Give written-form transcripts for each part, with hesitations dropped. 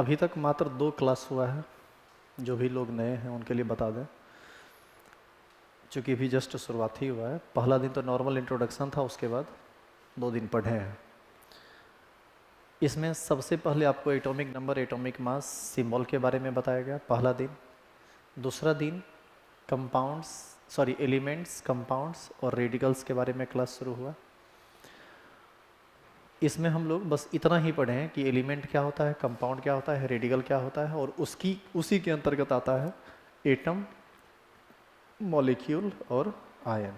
अभी तक मात्र 2 क्लास हुआ है। जो भी लोग नए हैं उनके लिए बता दें, चूँकि अभी जस्ट शुरुआत ही हुआ है। पहला दिन तो नॉर्मल इंट्रोडक्शन था, उसके बाद 2 दिन पढ़े हैं। इसमें सबसे पहले आपको atomic number, atomic mass, symbol के बारे में बताया गया, पहला दिन। दूसरा दिन एलिमेंट्स, कंपाउंड्स और रेडिकल्स के बारे में क्लास शुरू हुआ। इसमें हम लोग बस इतना ही पढ़े हैं कि एलिमेंट क्या होता है, कंपाउंड क्या होता है, रेडिकल क्या होता है, और उसी के अंतर्गत आता है एटम, मॉलिक्यूल और आयन।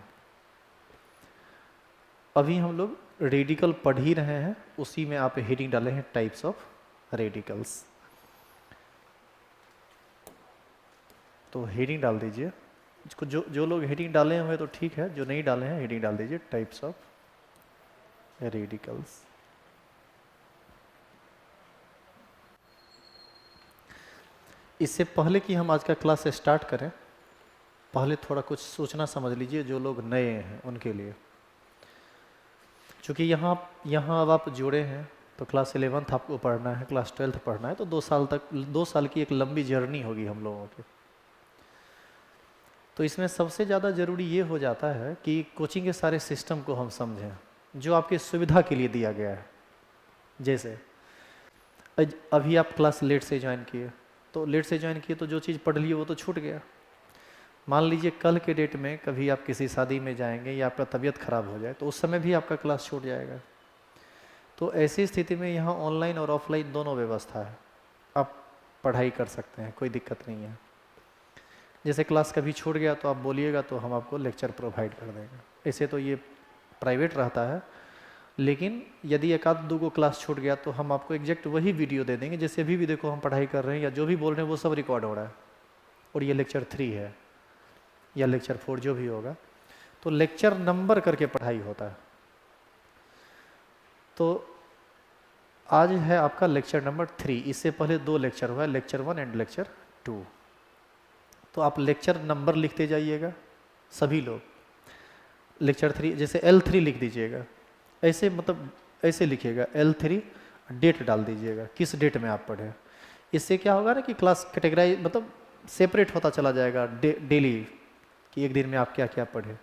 अभी हम लोग रेडिकल पढ़ ही रहे हैं, उसी में आप हेडिंग डाले हैं टाइप्स ऑफ रेडिकल्स। तो हेडिंग डाल दीजिए। इसको जो लोग हेडिंग डाले हुए तो ठीक है, जो नहीं डाले हैं हेडिंग डाल दीजिए टाइप्स ऑफ रेडिकल्स। इससे पहले कि हम आज का क्लास स्टार्ट करें, पहले थोड़ा कुछ सोचना समझ लीजिए जो लोग नए हैं उनके लिए। क्योंकि यहाँ अब आप जुड़े हैं तो क्लास 11th आपको पढ़ना है, क्लास 12th पढ़ना है, तो 2 साल की एक लंबी जर्नी होगी हम लोगों की। तो इसमें सबसे ज़्यादा ज़रूरी ये हो जाता है कि कोचिंग के सारे सिस्टम को हम समझें जो आपकी सुविधा के लिए दिया गया है। जैसे अभी आप क्लास लेट से ज्वाइन किए, तो जो चीज़ पढ़ लिए वो तो छूट गया। मान लीजिए कल के डेट में कभी आप किसी शादी में जाएंगे या आपका तबीयत खराब हो जाए, तो उस समय भी आपका क्लास छूट जाएगा। तो ऐसी स्थिति में यहाँ ऑनलाइन और ऑफलाइन दोनों व्यवस्था है, आप पढ़ाई कर सकते हैं, कोई दिक्कत नहीं है। जैसे क्लास कभी छूट गया तो आप बोलिएगा तो हम आपको लेक्चर प्रोवाइड कर देंगे। ऐसे तो ये प्राइवेट रहता है, लेकिन यदि एक आध दो को क्लास छूट गया तो हम आपको एग्जैक्ट वही वीडियो दे देंगे। जैसे अभी भी देखो हम पढ़ाई कर रहे हैं या जो भी बोल रहे हैं वो सब रिकॉर्ड हो रहा है, और ये लेक्चर 3 है या लेक्चर 4 जो भी होगा, तो लेक्चर नंबर करके पढ़ाई होता है। तो आज है आपका लेक्चर नंबर 3। इससे पहले 2 लेक्चर हुआ है, लेक्चर 1 एंड लेक्चर 2। तो आप लेक्चर नंबर लिखते जाइएगा सभी लोग। लेक्चर 3 जैसे L3 लिख दीजिएगा, ऐसे मतलब ऐसे लिखिएगा L3, डेट डाल दीजिएगा किस डेट में आप पढ़े। इससे क्या होगा ना कि क्लास कैटेगराइज मतलब सेपरेट होता चला जाएगा डेली, कि एक दिन में आप क्या क्या पढ़े।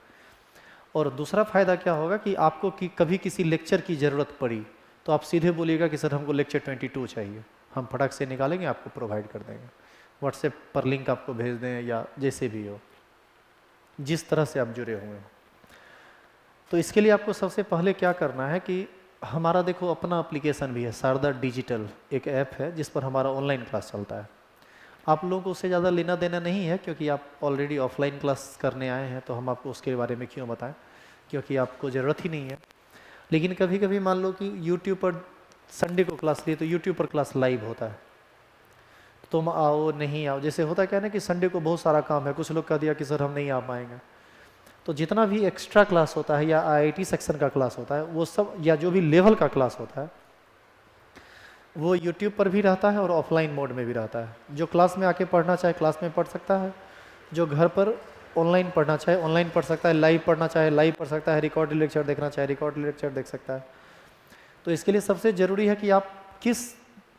और दूसरा फ़ायदा क्या होगा कि आपको कि कभी किसी लेक्चर की ज़रूरत पड़ी तो आप सीधे बोलिएगा कि सर हमको लेक्चर 22 चाहिए, हम फटाक से निकालेंगे, आपको प्रोवाइड कर देंगे। व्हाट्सएप पर लिंक आपको भेज दें या जैसे भी हो, जिस तरह से आप जुड़े हुए हैं। तो इसके लिए आपको सबसे पहले क्या करना है कि हमारा देखो अपना एप्लीकेशन भी है, शारदा डिजिटल एक ऐप है जिस पर हमारा ऑनलाइन क्लास चलता है। आप लोगों को उससे ज़्यादा लेना देना नहीं है, क्योंकि आप ऑलरेडी ऑफलाइन क्लास करने आए हैं, तो हम आपको उसके बारे में क्यों बताएं, क्योंकि आपको ज़रूरत ही नहीं है। लेकिन कभी कभी मान लो कि यूट्यूब पर संडे को क्लास लिए तो यूट्यूब पर क्लास लाइव होता है, तुम आओ नहीं आओ, जैसे होता क्या है ना कि संडे को बहुत सारा काम है, कुछ लोग कह दिया कि सर हम नहीं आ पाएंगे, तो जितना भी एक्स्ट्रा क्लास होता है या आईआईटी सेक्शन का क्लास होता है वो सब, या जो भी लेवल का क्लास होता है वो यूट्यूब पर भी रहता है और ऑफलाइन मोड में भी रहता है। जो क्लास में आके पढ़ना चाहे क्लास में पढ़ सकता है, जो घर पर ऑनलाइन पढ़ना चाहे ऑनलाइन पढ़ सकता है, लाइव पढ़ना चाहे लाइव पढ़ सकता है, रिकॉर्ड लेक्चर देखना चाहे रिकॉर्ड लेक्चर देख सकता है। तो इसके लिए सबसे ज़रूरी है कि आप किस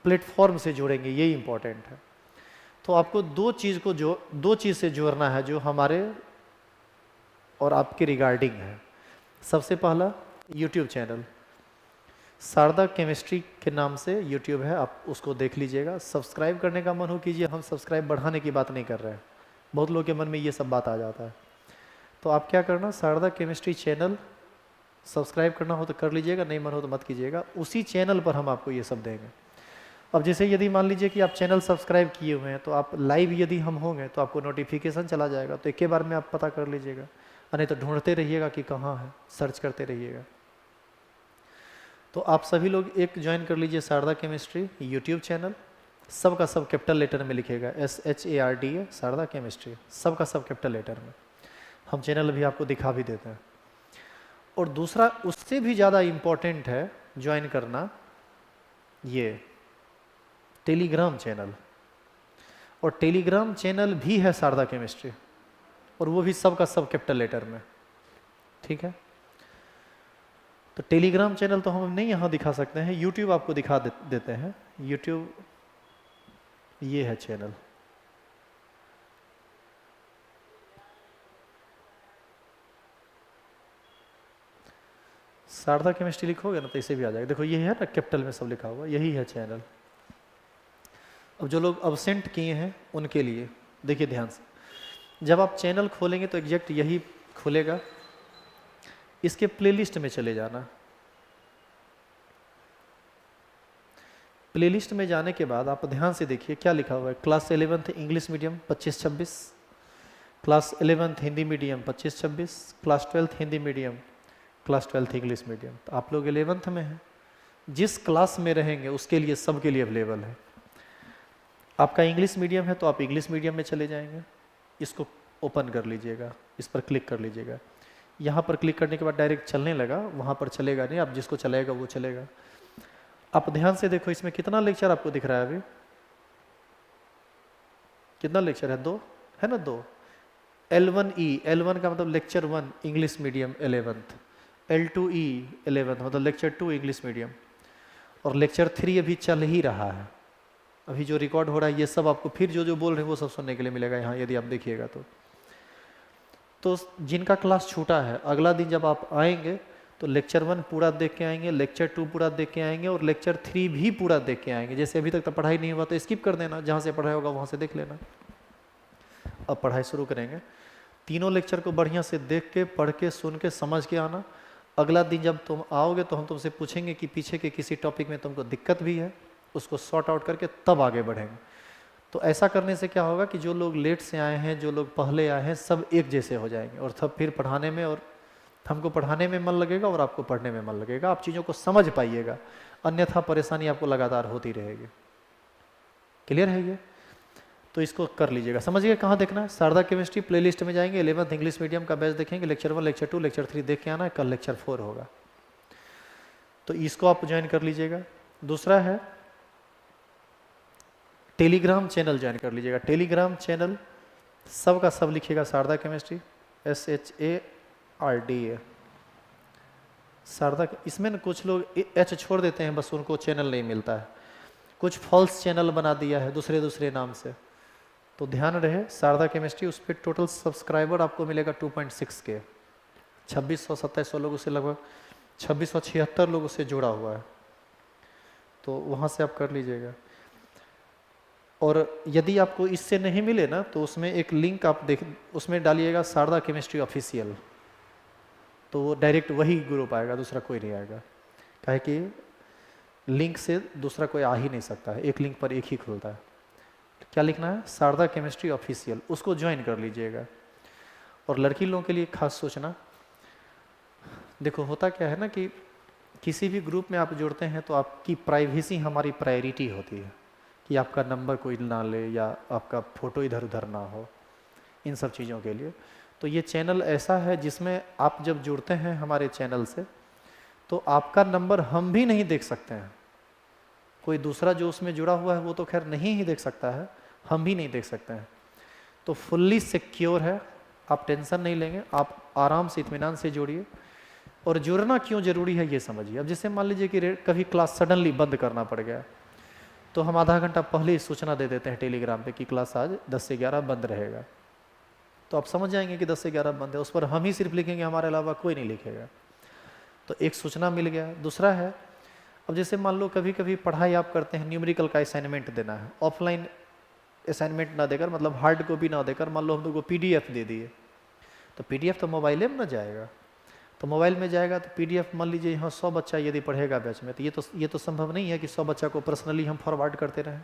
प्लेटफॉर्म से जुड़ेंगे, यही इम्पोर्टेंट है। तो आपको दो चीज़ से जोड़ना है जो हमारे और आपके रिगार्डिंग है। सबसे पहला यूट्यूब चैनल शारदा केमिस्ट्री के नाम से यूट्यूब है, आप उसको देख लीजिएगा। सब्सक्राइब करने का मन हो कीजिए, हम सब्सक्राइब बढ़ाने की बात नहीं कर रहे हैं, बहुत लोगों के मन में ये सब बात आ जाता है। तो आप क्या करना, शारदा केमिस्ट्री चैनल सब्सक्राइब करना हो तो कर लीजिएगा, नहीं मन हो तो मत कीजिएगा। उसी चैनल पर हम आपको ये सब देंगे। अब जैसे यदि मान लीजिए कि आप चैनल सब्सक्राइब किए हुए हैं तो आप लाइव यदि हम होंगे तो आपको नोटिफिकेशन चला जाएगा, तो एक के बार में आप पता कर लीजिएगा, नहीं तो ढूंढते रहिएगा कि कहाँ है, सर्च करते रहिएगा। तो आप सभी लोग एक ज्वाइन कर लीजिए शारदा केमिस्ट्री यूट्यूब चैनल, सबका सब कैपिटल लेटर में लिखेगा, SHARDA शारदा केमिस्ट्री, सबका सब कैपिटल लेटर में। हम चैनल अभी आपको दिखा भी देते हैं। और दूसरा उससे भी ज़्यादा इम्पोर्टेंट है ज्वाइन करना, ये टेलीग्राम चैनल। और टेलीग्राम चैनल भी है शारदा केमिस्ट्री, और वो भी सबका सब कैपिटल लेटर में, ठीक है। तो टेलीग्राम चैनल तो हम नहीं यहाँ दिखा सकते हैं, यूट्यूब आपको दिखा देते हैं। यूट्यूब ये है चैनल। शारदा केमिस्ट्री लिखोगे ना तो इसे भी आ जाएगा। देखो ये है ना, कैपिटल में सब लिखा हुआ, यही है चैनल। अब जो लोग अब्सेंट किए हैं उनके लिए देखिए ध्यान से, जब आप चैनल खोलेंगे तो एग्जैक्ट यही खुलेगा। इसके प्लेलिस्ट में चले जाना। प्लेलिस्ट में जाने के बाद आप ध्यान से देखिए क्या लिखा हुआ है। Class 11th English medium 25-26, class 11th Hindi medium 25-26, class 12th Hindi medium, class 12th English medium. तो आप लोग 11th में हैं, जिस क्लास में रहेंगे उसके लिए सबके लिए अवेलेबल है। आपका इंग्लिश मीडियम है तो आप इंग्लिश मीडियम में चले जाएंगे, इसको ओपन कर लीजिएगा, इस पर क्लिक कर लीजिएगा। यहाँ पर क्लिक करने के बाद डायरेक्ट चलने लगा, वहाँ पर चलेगा नहीं, आप जिसको चलेगा वो चलेगा। आप ध्यान से देखो इसमें कितना लेक्चर आपको दिख रहा है अभी, कितना लेक्चर है? 2 है ना, 2। L1E, L1 का मतलब lecture 1 English medium 11th, L2E 11th मतलब लेक्चर 2 इंग्लिश मीडियम, और लेक्चर 3 अभी चल ही रहा है। अभी जो रिकॉर्ड हो रहा है ये सब आपको फिर जो जो बोल रहे हैं वो सब सुनने के लिए मिलेगा यहाँ, यदि आप देखिएगा तो जिनका क्लास छूटा है अगला दिन जब आप आएंगे तो लेक्चर 1 पूरा देख के आएंगे, लेक्चर 2 पूरा देख के आएंगे, और लेक्चर 3 भी पूरा देख के आएंगे। जैसे अभी तक तो पढ़ाई नहीं हुआ तो स्किप कर देना, जहाँ से पढ़ाई होगा वहाँ से देख लेना। अब पढ़ाई शुरू करेंगे, तीनों लेक्चर को बढ़िया से देख के, पढ़ के, सुन के, समझ के आना। अगला दिन जब तुम आओगे तो हम तुमसे पूछेंगे कि पीछे के किसी टॉपिक में तुमको दिक्कत भी है, उसको सॉर्ट आउट करके तब आगे बढ़ेंगे। तो ऐसा करने से क्या होगा कि जो लोग लेट से आए हैं, जो लोग पहले आए हैं, सब एक जैसे हो जाएंगे, और तब फिर पढ़ाने में, और हमको पढ़ाने में मन लगेगा और आपको पढ़ने में मन लगेगा, आप चीज़ों को समझ पाइएगा। अन्यथा परेशानी आपको लगातार होती रहेगी। क्लियर है ये? तो इसको कर लीजिएगा, समझिए कहाँ देखना है। शारदा केमिस्ट्री प्लेलिस्ट में जाएंगे, 11th इंग्लिश मीडियम का बैच देखेंगे, लेक्चर 1, लेक्चर 2, लेक्चर 3 देख के आना है। कल लेक्चर 4 होगा, तो इसको आप ज्वाइन कर लीजिएगा। दूसरा है टेलीग्राम चैनल ज्वाइन कर लीजिएगा। टेलीग्राम चैनल सब का सब लिखिएगा, शारदा केमिस्ट्री, SHARDA शारदा। इसमें न कुछ लोग H छोड़ देते हैं, बस उनको चैनल नहीं मिलता है, कुछ फॉल्स चैनल बना दिया है दूसरे नाम से। तो ध्यान रहे, शारदा केमिस्ट्री, उस पर टोटल सब्सक्राइबर आपको मिलेगा 2.6 के, 2600-2700 लोग उससे, लगभग 2676 लोग उससे जुड़ा हुआ है, तो वहाँ से आप कर लीजिएगा। और यदि आपको इससे नहीं मिले ना तो उसमें एक लिंक आप देख, उसमें डालिएगा शारदा केमिस्ट्री ऑफिशियल, तो वो डायरेक्ट वही ग्रुप आएगा, दूसरा कोई नहीं आएगा। काहे कि लिंक से दूसरा कोई आ ही नहीं सकता है, एक लिंक पर एक ही खुलता है। क्या लिखना है? शारदा केमिस्ट्री ऑफिशियल, उसको ज्वाइन कर लीजिएगा। और लड़की लोगों के लिए खास सोचना, देखो होता क्या है ना कि किसी भी ग्रुप में आप जुड़ते हैं तो आपकी प्राइवेसी हमारी प्रायोरिटी होती है, कि आपका नंबर कोई ना ले या आपका फ़ोटो इधर उधर ना हो, इन सब चीज़ों के लिए। तो ये चैनल ऐसा है जिसमें आप जब जुड़ते हैं हमारे चैनल से तो आपका नंबर हम भी नहीं देख सकते हैं, कोई दूसरा जो उसमें जुड़ा हुआ है वो तो खैर नहीं ही देख सकता है, हम भी नहीं देख सकते हैं। तो फुल्ली सिक्योर है, आप टेंशन नहीं लेंगे, आप आराम से इत्मीनान से जुड़िए। और जुड़ना क्यों ज़रूरी है ये समझिए। अब जैसे मान लीजिए कि कभी क्लास सडनली बंद करना पड़ गया, तो हम आधा घंटा पहले ही सूचना दे देते हैं टेलीग्राम पे कि क्लास आज 10 से 11 बंद रहेगा, तो आप समझ जाएंगे कि 10 से 11 बंद है। उस पर हम ही सिर्फ लिखेंगे, हमारे अलावा कोई नहीं लिखेगा, तो एक सूचना मिल गया। दूसरा है, अब जैसे मान लो कभी कभी पढ़ाई आप करते हैं, न्यूमेरिकल का असाइनमेंट देना है, ऑफलाइन असाइनमेंट ना देकर, मतलब हार्ड कॉपी ना देकर, मान लो हम लोग को PDF दे दिए, तो PDF तो मोबाइल में ना जाएगा, तो मोबाइल में जाएगा तो PDF मान लीजिए यहाँ 100 बच्चा यदि पढ़ेगा बैच में, तो ये तो संभव नहीं है कि 100 बच्चा को पर्सनली हम फॉरवर्ड करते रहें।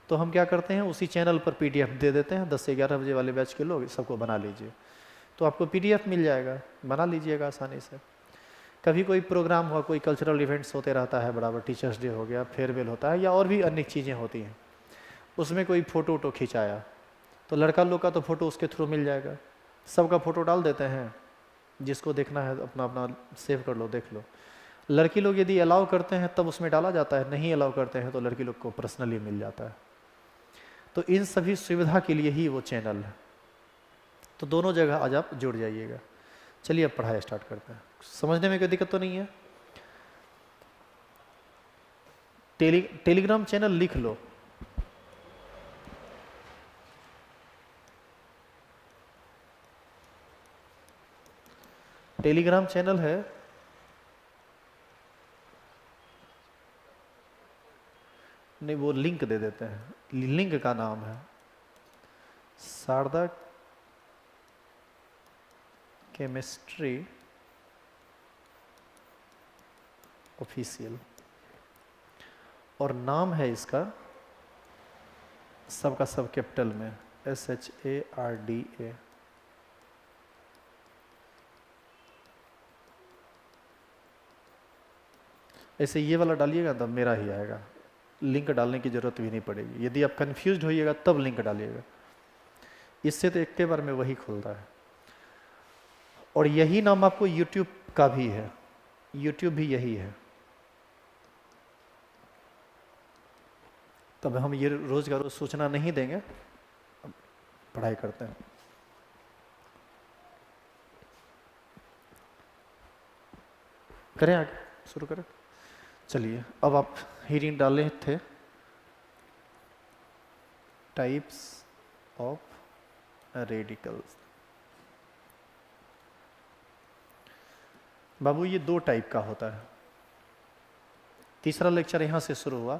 तो हम क्या करते हैं, उसी चैनल पर PDF दे देते हैं, 10 से 11 बजे वाले बैच के लोग सबको बना लीजिए, तो आपको PDF मिल जाएगा, बना लीजिएगा आसानी से। कभी कोई प्रोग्राम हुआ, कोई कल्चरल इवेंट्स होते रहता है बराबर, टीचर्स डे हो गया, फेयरवेल होता है, या और भी अनेक चीज़ें होती हैं, उसमें कोई फ़ोटो वोटो खिंचाया तो लड़का लोग का तो फ़ोटो उसके थ्रू मिल जाएगा, सबका फ़ोटो डाल देते हैं, जिसको देखना है अपना अपना सेव कर लो, देख लो। लड़की लोग यदि अलाउ करते हैं तब उसमें डाला जाता है, नहीं अलाउ करते हैं तो लड़की लोग को पर्सनली मिल जाता है। तो इन सभी सुविधा के लिए ही वो चैनल है, तो दोनों जगह आज आप जुड़ जाइएगा। चलिए अब पढ़ाई स्टार्ट करते हैं, समझने में कोई दिक्कत तो नहीं है। टेलीग्राम चैनल लिख लो, टेलीग्राम चैनल है, नहीं वो लिंक दे देते हैं, लिंक का नाम है शारदा केमिस्ट्री ऑफिशियल, और नाम है इसका सबका सब कैपिटल में SHARDA। ऐसे ये वाला डालिएगा तब मेरा ही आएगा, लिंक डालने की ज़रूरत भी नहीं पड़ेगी। यदि आप कंफ्यूज होइएगा तब लिंक डालिएगा, इससे तो एक बार में वही खुलता है। और यही नाम आपको YouTube का भी है, YouTube भी यही है। तब हम ये रोज का रोज सूचना नहीं देंगे, पढ़ाई करते हैं। करें आगे, शुरू करें। चलिए अब आप हीरिंग डाले थे टाइप्स ऑफ रेडिकल्स। बाबू ये दो टाइप का होता है। तीसरा लेक्चर यहाँ से शुरू हुआ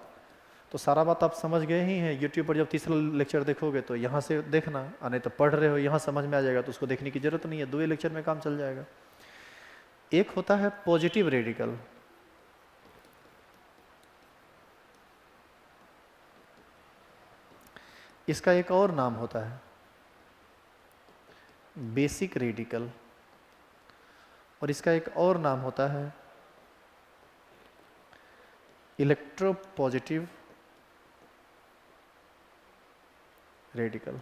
तो सारा बात आप समझ गए ही हैं। यूट्यूब पर जब तीसरा लेक्चर देखोगे तो यहाँ से देखना, नहीं तो पढ़ रहे हो यहाँ समझ में आ जाएगा तो उसको देखने की जरूरत नहीं है, दो ही लेक्चर में काम चल जाएगा। एक होता है पॉजिटिव रेडिकल, इसका एक और नाम होता है बेसिक रेडिकल, और इसका एक और नाम होता है इलेक्ट्रोपॉजिटिव रेडिकल।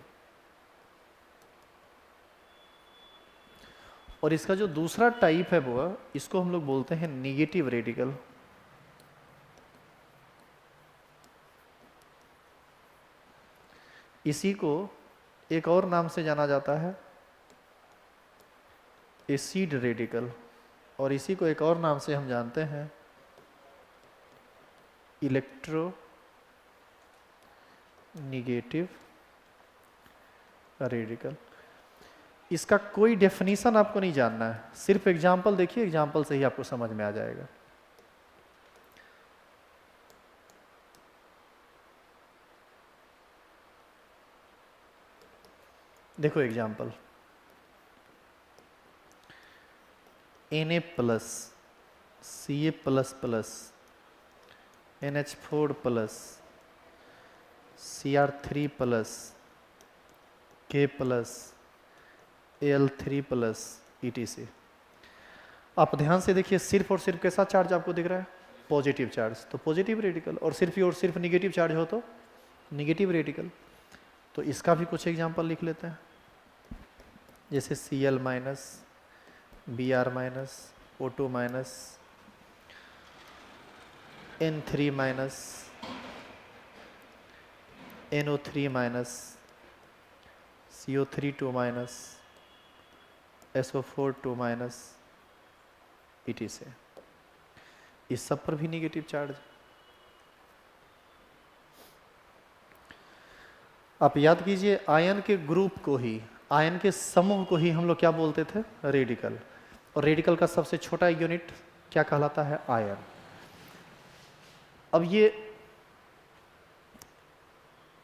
और इसका जो दूसरा टाइप है वो, इसको हम लोग बोलते हैं निगेटिव रेडिकल। इसी को एक और नाम से जाना जाता है एसिड रेडिकल, और इसी को एक और नाम से हम जानते हैं इलेक्ट्रो निगेटिव रेडिकल। इसका कोई डेफिनेशन आपको नहीं जानना है, सिर्फ एग्जाम्पल देखिए, एग्जाम्पल से ही आपको समझ में आ जाएगा। देखो example, Na plus Ca plus plus NH4 plus Cr3 plus K plus Al3 plus ETC। आप ध्यान से देखिए, सिर्फ और सिर्फ कैसा चार्ज आपको दिख रहा है? पॉजिटिव चार्ज, तो पॉजिटिव रेडिकल। और सिर्फ निगेटिव चार्ज हो तो निगेटिव रेडिकल। तो इसका भी कुछ एग्जांपल लिख लेते हैं, जैसे Cl minus, Br minus, O2 minus, N3 minus, NO3 minus, CO3 2 minus, SO4 2 minus, ETC। इस सब पर भी निगेटिव चार्ज। आप याद कीजिए, आयन के ग्रुप को ही, आयन के समूह को ही हम लोग क्या बोलते थे? रेडिकल। और रेडिकल का सबसे छोटा यूनिट क्या कहलाता है? आयन। अब ये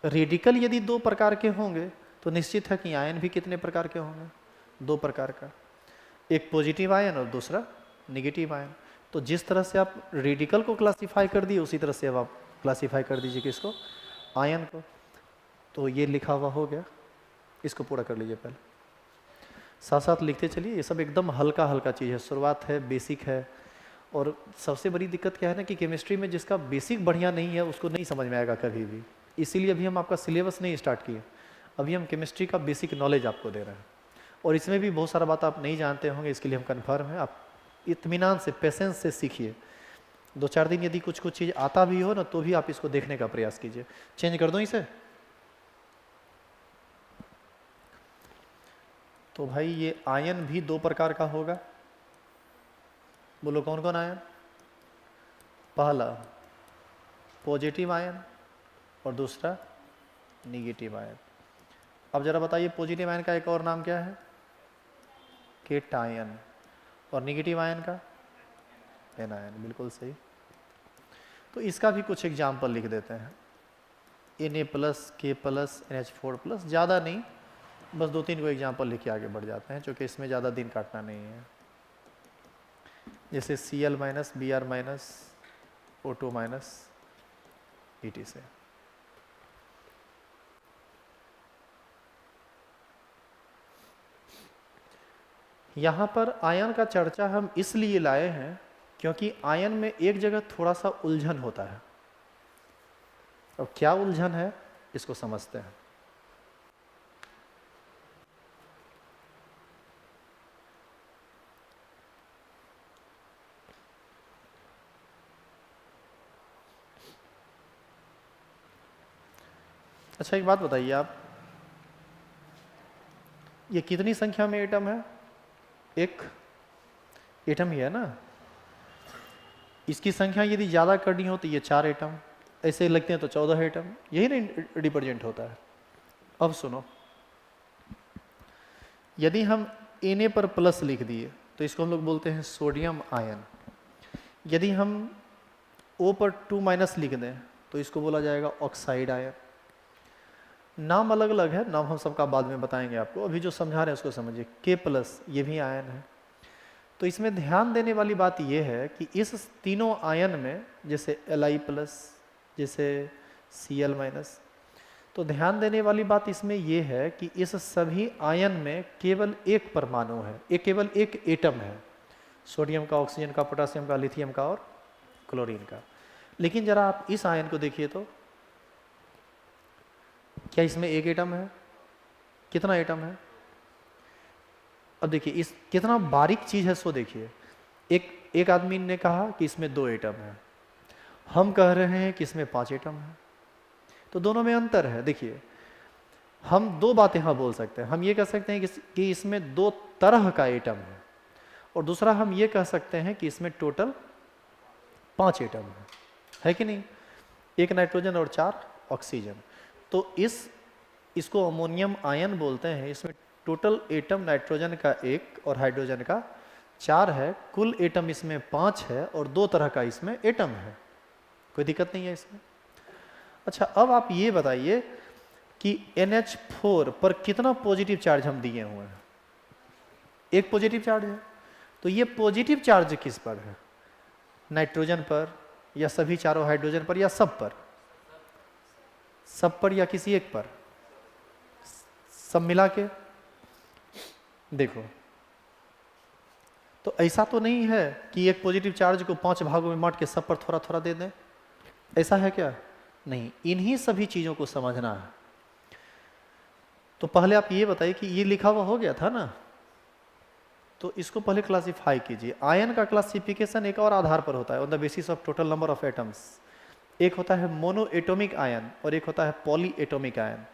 रेडिकल यदि दो प्रकार के होंगे तो निश्चित है कि आयन भी कितने प्रकार के होंगे? दो प्रकार का, एक पॉजिटिव आयन और दूसरा नेगेटिव आयन। तो जिस तरह से आप रेडिकल को क्लासिफाई कर दिए, उसी तरह से अब आप क्लासिफाई कर दीजिए किसको? आयन को। तो ये लिखा हुआ हो गया, इसको पूरा कर लीजिए पहले, साथ साथ लिखते चलिए। ये सब एकदम हल्का हल्का चीज़ है, शुरुआत है, बेसिक है। और सबसे बड़ी दिक्कत क्या है ना कि केमिस्ट्री में जिसका बेसिक बढ़िया नहीं है उसको नहीं समझ में आएगा कभी भी। इसीलिए अभी हम आपका सिलेबस नहीं स्टार्ट किए, अभी हम केमिस्ट्री का बेसिक नॉलेज आपको दे रहे हैं। और इसमें भी बहुत सारा बात आप नहीं जानते होंगे, इसके लिए हम कन्फर्म है। आप इत्मीनान से, पेशेंस से सीखिए। 2-4 दिन यदि कुछ चीज़ आता भी हो ना तो भी आप इसको देखने का प्रयास कीजिए। चेंज कर दो इसे। तो भाई ये आयन भी दो प्रकार का होगा, बोलो कौन कौन आयन? पहला पॉजिटिव आयन और दूसरा निगेटिव आयन। अब जरा बताइए, पॉजिटिव आयन का एक और नाम क्या है? केटायन। और नेगेटिव आयन का एन आयन, बिल्कुल सही। तो इसका भी कुछ एग्जाम्पल लिख देते हैं। Na प्लस के प्लस NH4 प्लस, ज़्यादा नहीं, बस 2-3 को एग्जाम्पल लिख के आगे बढ़ जाते हैं, क्योंकि इसमें ज़्यादा दिन काटना नहीं है। जैसे Cl minus Br minus O2 minus ET से। यहाँ पर आयन का चर्चा हम इसलिए लाए हैं क्योंकि आयन में एक जगह थोड़ा सा उलझन होता है। अब क्या उलझन है इसको समझते हैं। अच्छा एक बात बताइए आप, ये कितनी संख्या में एटम है? एक एटम ही है ना। इसकी संख्या यदि ज़्यादा करनी हो तो ये 4 एटम, ऐसे लगते हैं तो 14 एटम, यही ना रिप्रेजेंट होता है। अब सुनो, यदि हम Na पर प्लस लिख दिए तो इसको हम लोग बोलते हैं सोडियम आयन। यदि हम O पर 2 माइनस लिख दें तो इसको बोला जाएगा ऑक्साइड आयन। नाम अलग अलग है, नाम हम सबका बाद में बताएंगे आपको, अभी जो समझा रहे हैं उसको समझिए। K प्लस ये भी आयन है। तो इसमें ध्यान देने वाली बात यह है कि इस तीनों आयन में, जैसे Li प्लस, जैसे Cl माइनस, तो ध्यान देने वाली बात इसमें यह है कि इस सभी आयन में केवल एक परमाणु है, एक केवल एक एटम है, सोडियम का, ऑक्सीजन का, पोटासियम का, लिथियम का और क्लोरीन का। लेकिन जरा आप इस आयन को देखिए तो क्या इसमें एक एटम है? कितना एटम है? अब देखिए इस कितना बारीक चीज है, सो देखिए। एक आदमी ने कहा कि इसमें 2 एटम है, हम कह रहे हैं कि इसमें 5 एटम है, तो दोनों में अंतर है। देखिए हम 2 बातें यहां बोल सकते हैं। हम ये कह सकते हैं कि इसमें 2 तरह का एटम है, और दूसरा हम ये कह सकते हैं कि इसमें टोटल 5 एटम है कि नहीं? 1 नाइट्रोजन और 4 ऑक्सीजन। तो इसको अमोनियम आयन बोलते हैं। इसमें टोटल एटम नाइट्रोजन का 1 और हाइड्रोजन का 4 है, कुल एटम इसमें 5 है और 2 तरह का इसमें एटम है। कोई दिक्कत नहीं है इसमें। अच्छा अब आप ये बताइए कि NH4 पर कितना पॉजिटिव चार्ज हम दिए हुए हैं? 1 पॉजिटिव चार्ज है। तो ये पॉजिटिव चार्ज किस पर है? नाइट्रोजन पर, या सभी चारों हाइड्रोजन पर, या सब पर? सब पर या किसी एक पर? सब मिला के देखो। तो ऐसा तो नहीं है कि एक पॉजिटिव चार्ज को 5 भागों में बांट के सब पर थोड़ा थोड़ा दे दें, ऐसा है क्या? नहीं, इन्हीं सभी चीजों को समझना है। तो पहले आप ये बताइए कि ये लिखा हुआ हो गया था ना, तो इसको पहले क्लासिफाई कीजिए। आयन का क्लासिफिकेशन एक और आधार पर होता है, on the basis of total number of atoms. एक होता है मोनो एटॉमिक आयन और एक होता है पॉली एटॉमिक आयन।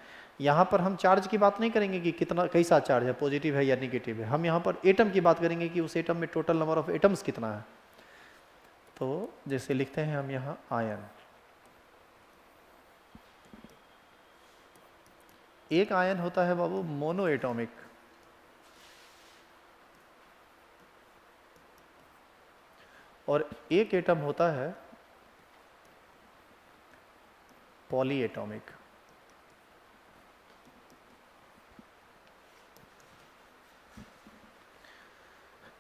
यहाँ पर हम चार्ज की बात नहीं करेंगे कि कितना, कैसा चार्ज है, पॉजिटिव है या निगेटिव है। हम यहाँ पर एटम की बात करेंगे कि उस एटम में टोटल नंबर ऑफ एटम्स कितना है। तो जैसे लिखते हैं हम यहाँ आयन, एक आयन होता है बाबू मोनो एटॉमिक, और एक एटम होता है पॉली एटॉमिक।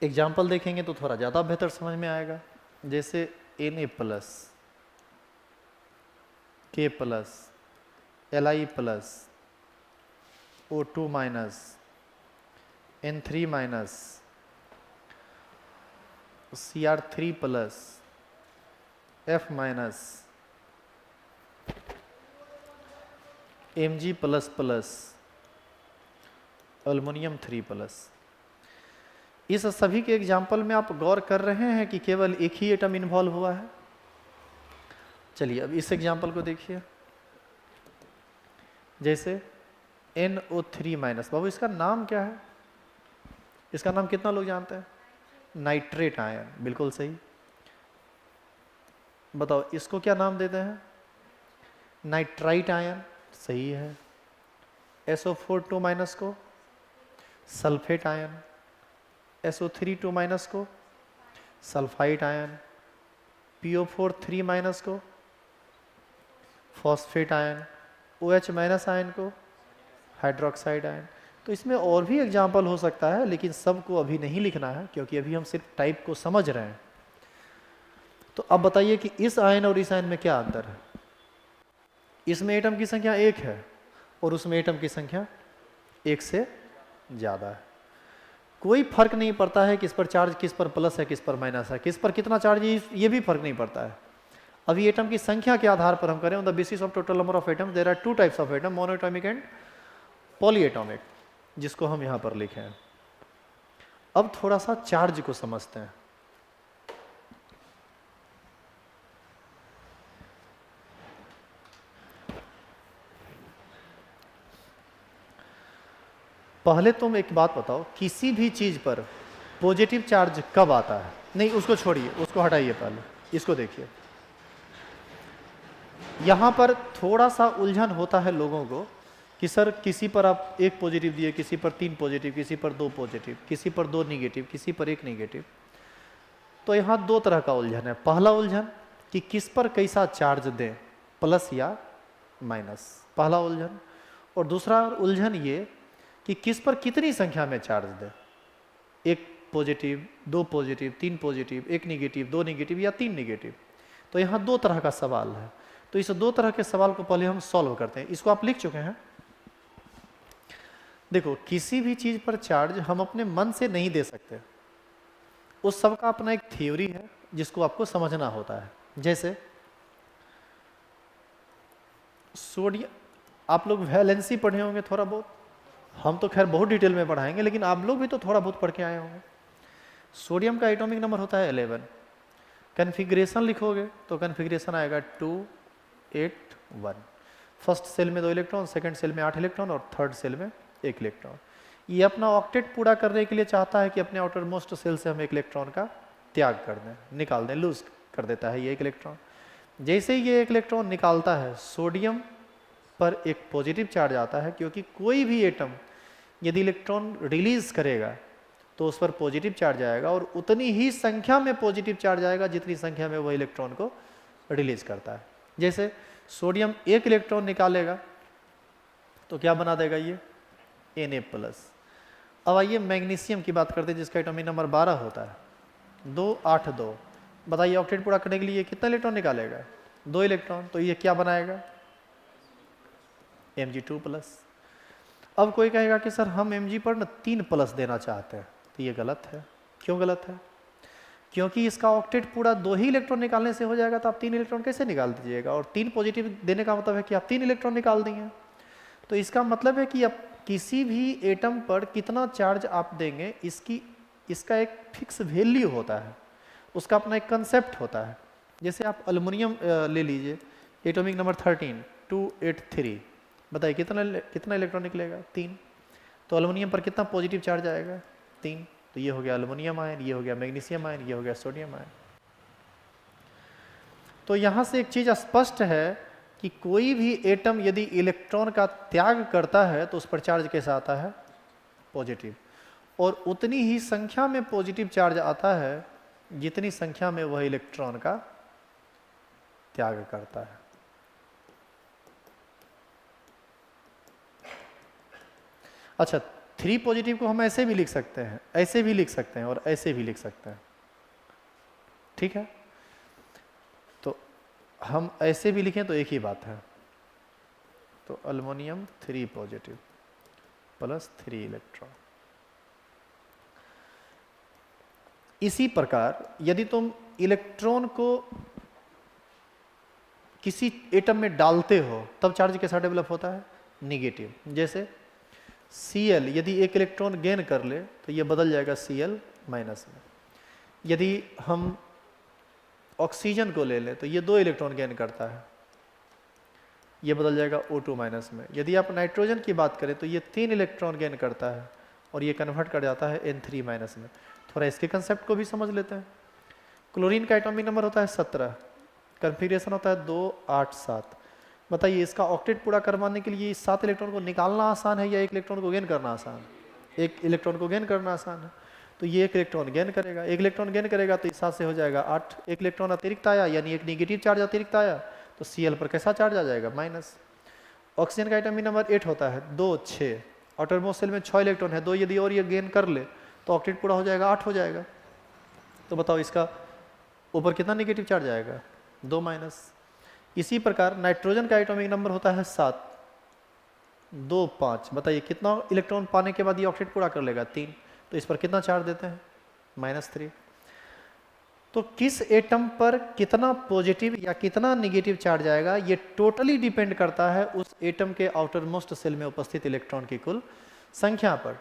एग्जाम्पल देखेंगे तो थोड़ा ज़्यादा बेहतर समझ में आएगा। जैसे Na plus, K plus, Li plus, O2 minus, N3 minus, Cr3 plus, F minus, Mg plus plus, aluminium 3 plus. इस सभी के एग्जाम्पल में आप गौर कर रहे हैं कि केवल एक ही एटम इन्वॉल्व हुआ है। चलिए अब इस एग्जाम्पल को देखिए। जैसे NO3 माइनस, बाबू इसका नाम क्या है? इसका नाम कितना लोग जानते हैं? नाइट्रेट आयन, बिल्कुल सही। बताओ इसको क्या नाम देते हैं? नाइट्राइट आयन, सही है। SO4 2 माइनस को सल्फेट आयन, SO3 2 माइनस को सल्फाइड आयन, PO4 3 माइनस को phosphate ion, OH minus ion को हाइड्रोक्साइड आयन। तो इसमें और भी एग्जाम्पल हो सकता है, लेकिन सबको अभी नहीं लिखना है क्योंकि अभी हम सिर्फ टाइप को समझ रहे हैं। तो अब बताइए कि इस आयन और इस आयन में क्या अंतर है। इसमें एटम की संख्या 1 है और उसमें एटम की संख्या 1 से ज़्यादा है। कोई फर्क नहीं पड़ता है किस पर चार्ज, किस पर प्लस है, किस पर माइनस है, किस पर कितना चार्ज है, ये भी फर्क नहीं पड़ता है। अभी एटम की संख्या के आधार पर हम करें, on the basis of total number of atom there are 2 types of atom, monoatomic and polyatomic, जिसको हम यहाँ पर लिखे हैं। अब थोड़ा सा चार्ज को समझते हैं। पहले तुम एक बात बताओ, किसी भी चीज पर पॉजिटिव चार्ज कब आता है? नहीं, उसको छोड़िए, उसको हटाइए, पहले इसको देखिए। यहां पर थोड़ा सा उलझन होता है लोगों को कि सर किसी पर आप 1 पॉजिटिव दिए, किसी पर 3 पॉजिटिव, किसी पर 2 पॉजिटिव, किसी पर 2 निगेटिव, किसी पर 1 निगेटिव। तो यहाँ 2 तरह का उलझन है। पहला उलझन कि किस पर कैसा चार्ज दें, प्लस या माइनस, पहला उलझन। और दूसरा उलझन ये कि किस पर कितनी संख्या में चार्ज दें, 1 positive, 2 positive, 3 positive, 1 negative, 2 negative या 3 निगेटिव। तो यहाँ 2 तरह का सवाल है। तो इस 2 तरह के सवाल को पहले हम सॉल्व करते हैं। इसको आप लिख चुके हैं। देखो, किसी भी चीज पर चार्ज हम अपने मन से नहीं दे सकते, उस सब का अपना एक थ्योरी है जिसको आपको समझना होता है। जैसे सोडियम, आप लोग वैलेंसी पढ़े होंगे थोड़ा बहुत, हम तो खैर बहुत डिटेल में पढ़ाएंगे, लेकिन आप लोग भी तो थोड़ा बहुत पढ़ के आए होंगे। सोडियम का एटॉमिक नंबर होता है 11। कन्फिग्रेशन लिखोगे तो कन्फिग्रेशन आएगा 2 8 1। फर्स्ट सेल में 2 इलेक्ट्रॉन, सेकंड सेल में 8 इलेक्ट्रॉन और थर्ड सेल में 1 इलेक्ट्रॉन। ये अपना ऑक्टेट पूरा करने के लिए चाहता है कि अपने आउटर मोस्ट सेल से हम 1 इलेक्ट्रॉन का त्याग कर दें, निकाल दें, लूज कर देता है ये 1 इलेक्ट्रॉन। जैसे ही ये 1 इलेक्ट्रॉन निकालता है, सोडियम पर एक पॉजिटिव चार्ज आता है, क्योंकि कोई भी एटम यदि इलेक्ट्रॉन रिलीज करेगा तो उस पर पॉजिटिव चार्ज आएगा और उतनी ही संख्या में पॉजिटिव चार्ज आएगा जितनी संख्या में वह इलेक्ट्रॉन को रिलीज करता है। जैसे सोडियम 1 इलेक्ट्रॉन निकालेगा तो क्या बना देगा ये, Na+। अब आइए मैग्नीशियम की बात करते हैं, जिसका एटॉमिक नंबर 12 होता है, 2 8 2। बताइए ऑक्टेट पूरा करने के लिए कितना इलेक्ट्रॉन निकालेगा, 2 इलेक्ट्रॉन। तो ये क्या बनाएगा, Mg2+। अब कोई कहेगा कि सर हम Mg पर ना 3+ देना चाहते हैं, तो ये गलत है। क्यों गलत है? क्योंकि इसका ऑक्टेट पूरा 2 ही इलेक्ट्रॉन निकालने से हो जाएगा, तो आप 3 इलेक्ट्रॉन कैसे निकाल दीजिएगा? और 3 पॉजिटिव देने का मतलब है कि आप 3 इलेक्ट्रॉन निकाल देंगे। तो इसका मतलब है कि आप किसी भी एटम पर कितना चार्ज आप देंगे, इसका एक फिक्स वैल्यू होता है, उसका अपना एक कंसेप्ट होता है। जैसे आप एल्युमिनियम ले लीजिए, एटॉमिक नंबर 13 283। बताइए कितना इलेक्ट्रॉन निकलेगा, 3। तो एल्युमिनियम पर कितना पॉजिटिव चार्ज आएगा, 3। तो ये हो गया एल्युमिनियम आयन, ये हो गया मैग्नीशियम आयन, ये हो गया सोडियम आयन। तो यहाँ से एक चीज स्पष्ट है कि कोई भी एटम यदि इलेक्ट्रॉन का त्याग करता है तो उस पर चार्ज कैसा आता है, पॉजिटिव। और उतनी ही संख्या में पॉजिटिव चार्ज आता है जितनी संख्या में वह इलेक्ट्रॉन का त्याग करता है। अच्छा, 3 पॉजिटिव को हम ऐसे भी लिख सकते हैं, ऐसे भी लिख सकते हैं और ऐसे भी लिख सकते हैं, ठीक है। तो हम ऐसे भी लिखें तो एक ही बात है। तो एल्युमिनियम 3 पॉजिटिव प्लस 3 इलेक्ट्रॉन। इसी प्रकार यदि तुम इलेक्ट्रॉन को किसी एटम में डालते हो तब चार्ज कैसा डेवलप होता है, निगेटिव। जैसे Cl यदि 1 इलेक्ट्रॉन गेन कर ले तो ये बदल जाएगा Cl- में। यदि हम ऑक्सीजन को ले लें तो ये 2 इलेक्ट्रॉन गेन करता है, ये बदल जाएगा O2- में। यदि आप नाइट्रोजन की बात करें तो ये 3 इलेक्ट्रॉन गेन करता है और ये कन्वर्ट कर जाता है N3- में। थोड़ा इसके कंसेप्ट को भी समझ लेते हैं। क्लोरीन का एटॉमिक नंबर होता है 17, कन्फिग्रेशन होता है 2 8 7। बताइए इसका ऑक्टेट पूरा करवाने के लिए 7 इलेक्ट्रॉन को निकालना आसान है या 1 इलेक्ट्रॉन को गेन करना आसान है? 1 इलेक्ट्रॉन को गेन करना आसान है। तो ये एक इलेक्ट्रॉन गेन करेगा, एक इलेक्ट्रॉन गेन करेगा तो इस 7 से हो जाएगा 8, एक इलेक्ट्रॉन अतिरिक्त आया यानी एक निगेटिव चार्ज अतिरिक्त आया, तो Cl पर कैसा चार्ज आ जाएगा? माइनस। ऑक्सीजन का एटॉमिक नंबर 8 होता है, 2 6, आउटरमोस्ट शेल में 6 इलेक्ट्रॉन है, 2 यदि और ये गेन कर ले तो ऑक्टेट पूरा हो जाएगा, 8 हो जाएगा। तो बताओ इसका ऊपर कितना निगेटिव चार्ज आएगा? 2 माइनस। इसी प्रकार नाइट्रोजन का एटॉमिक नंबर होता है 7, 2 5, बताइए कितना इलेक्ट्रॉन पाने के बाद ये ऑक्टेट पूरा कर लेगा? 3, तो इस पर कितना चार्ज देते हैं? -3। तो किस एटम पर कितना पॉजिटिव या कितना निगेटिव चार्ज आएगा ये टोटली डिपेंड करता है उस एटम के आउटर मोस्ट सेल में उपस्थित इलेक्ट्रॉन की कुल संख्या पर।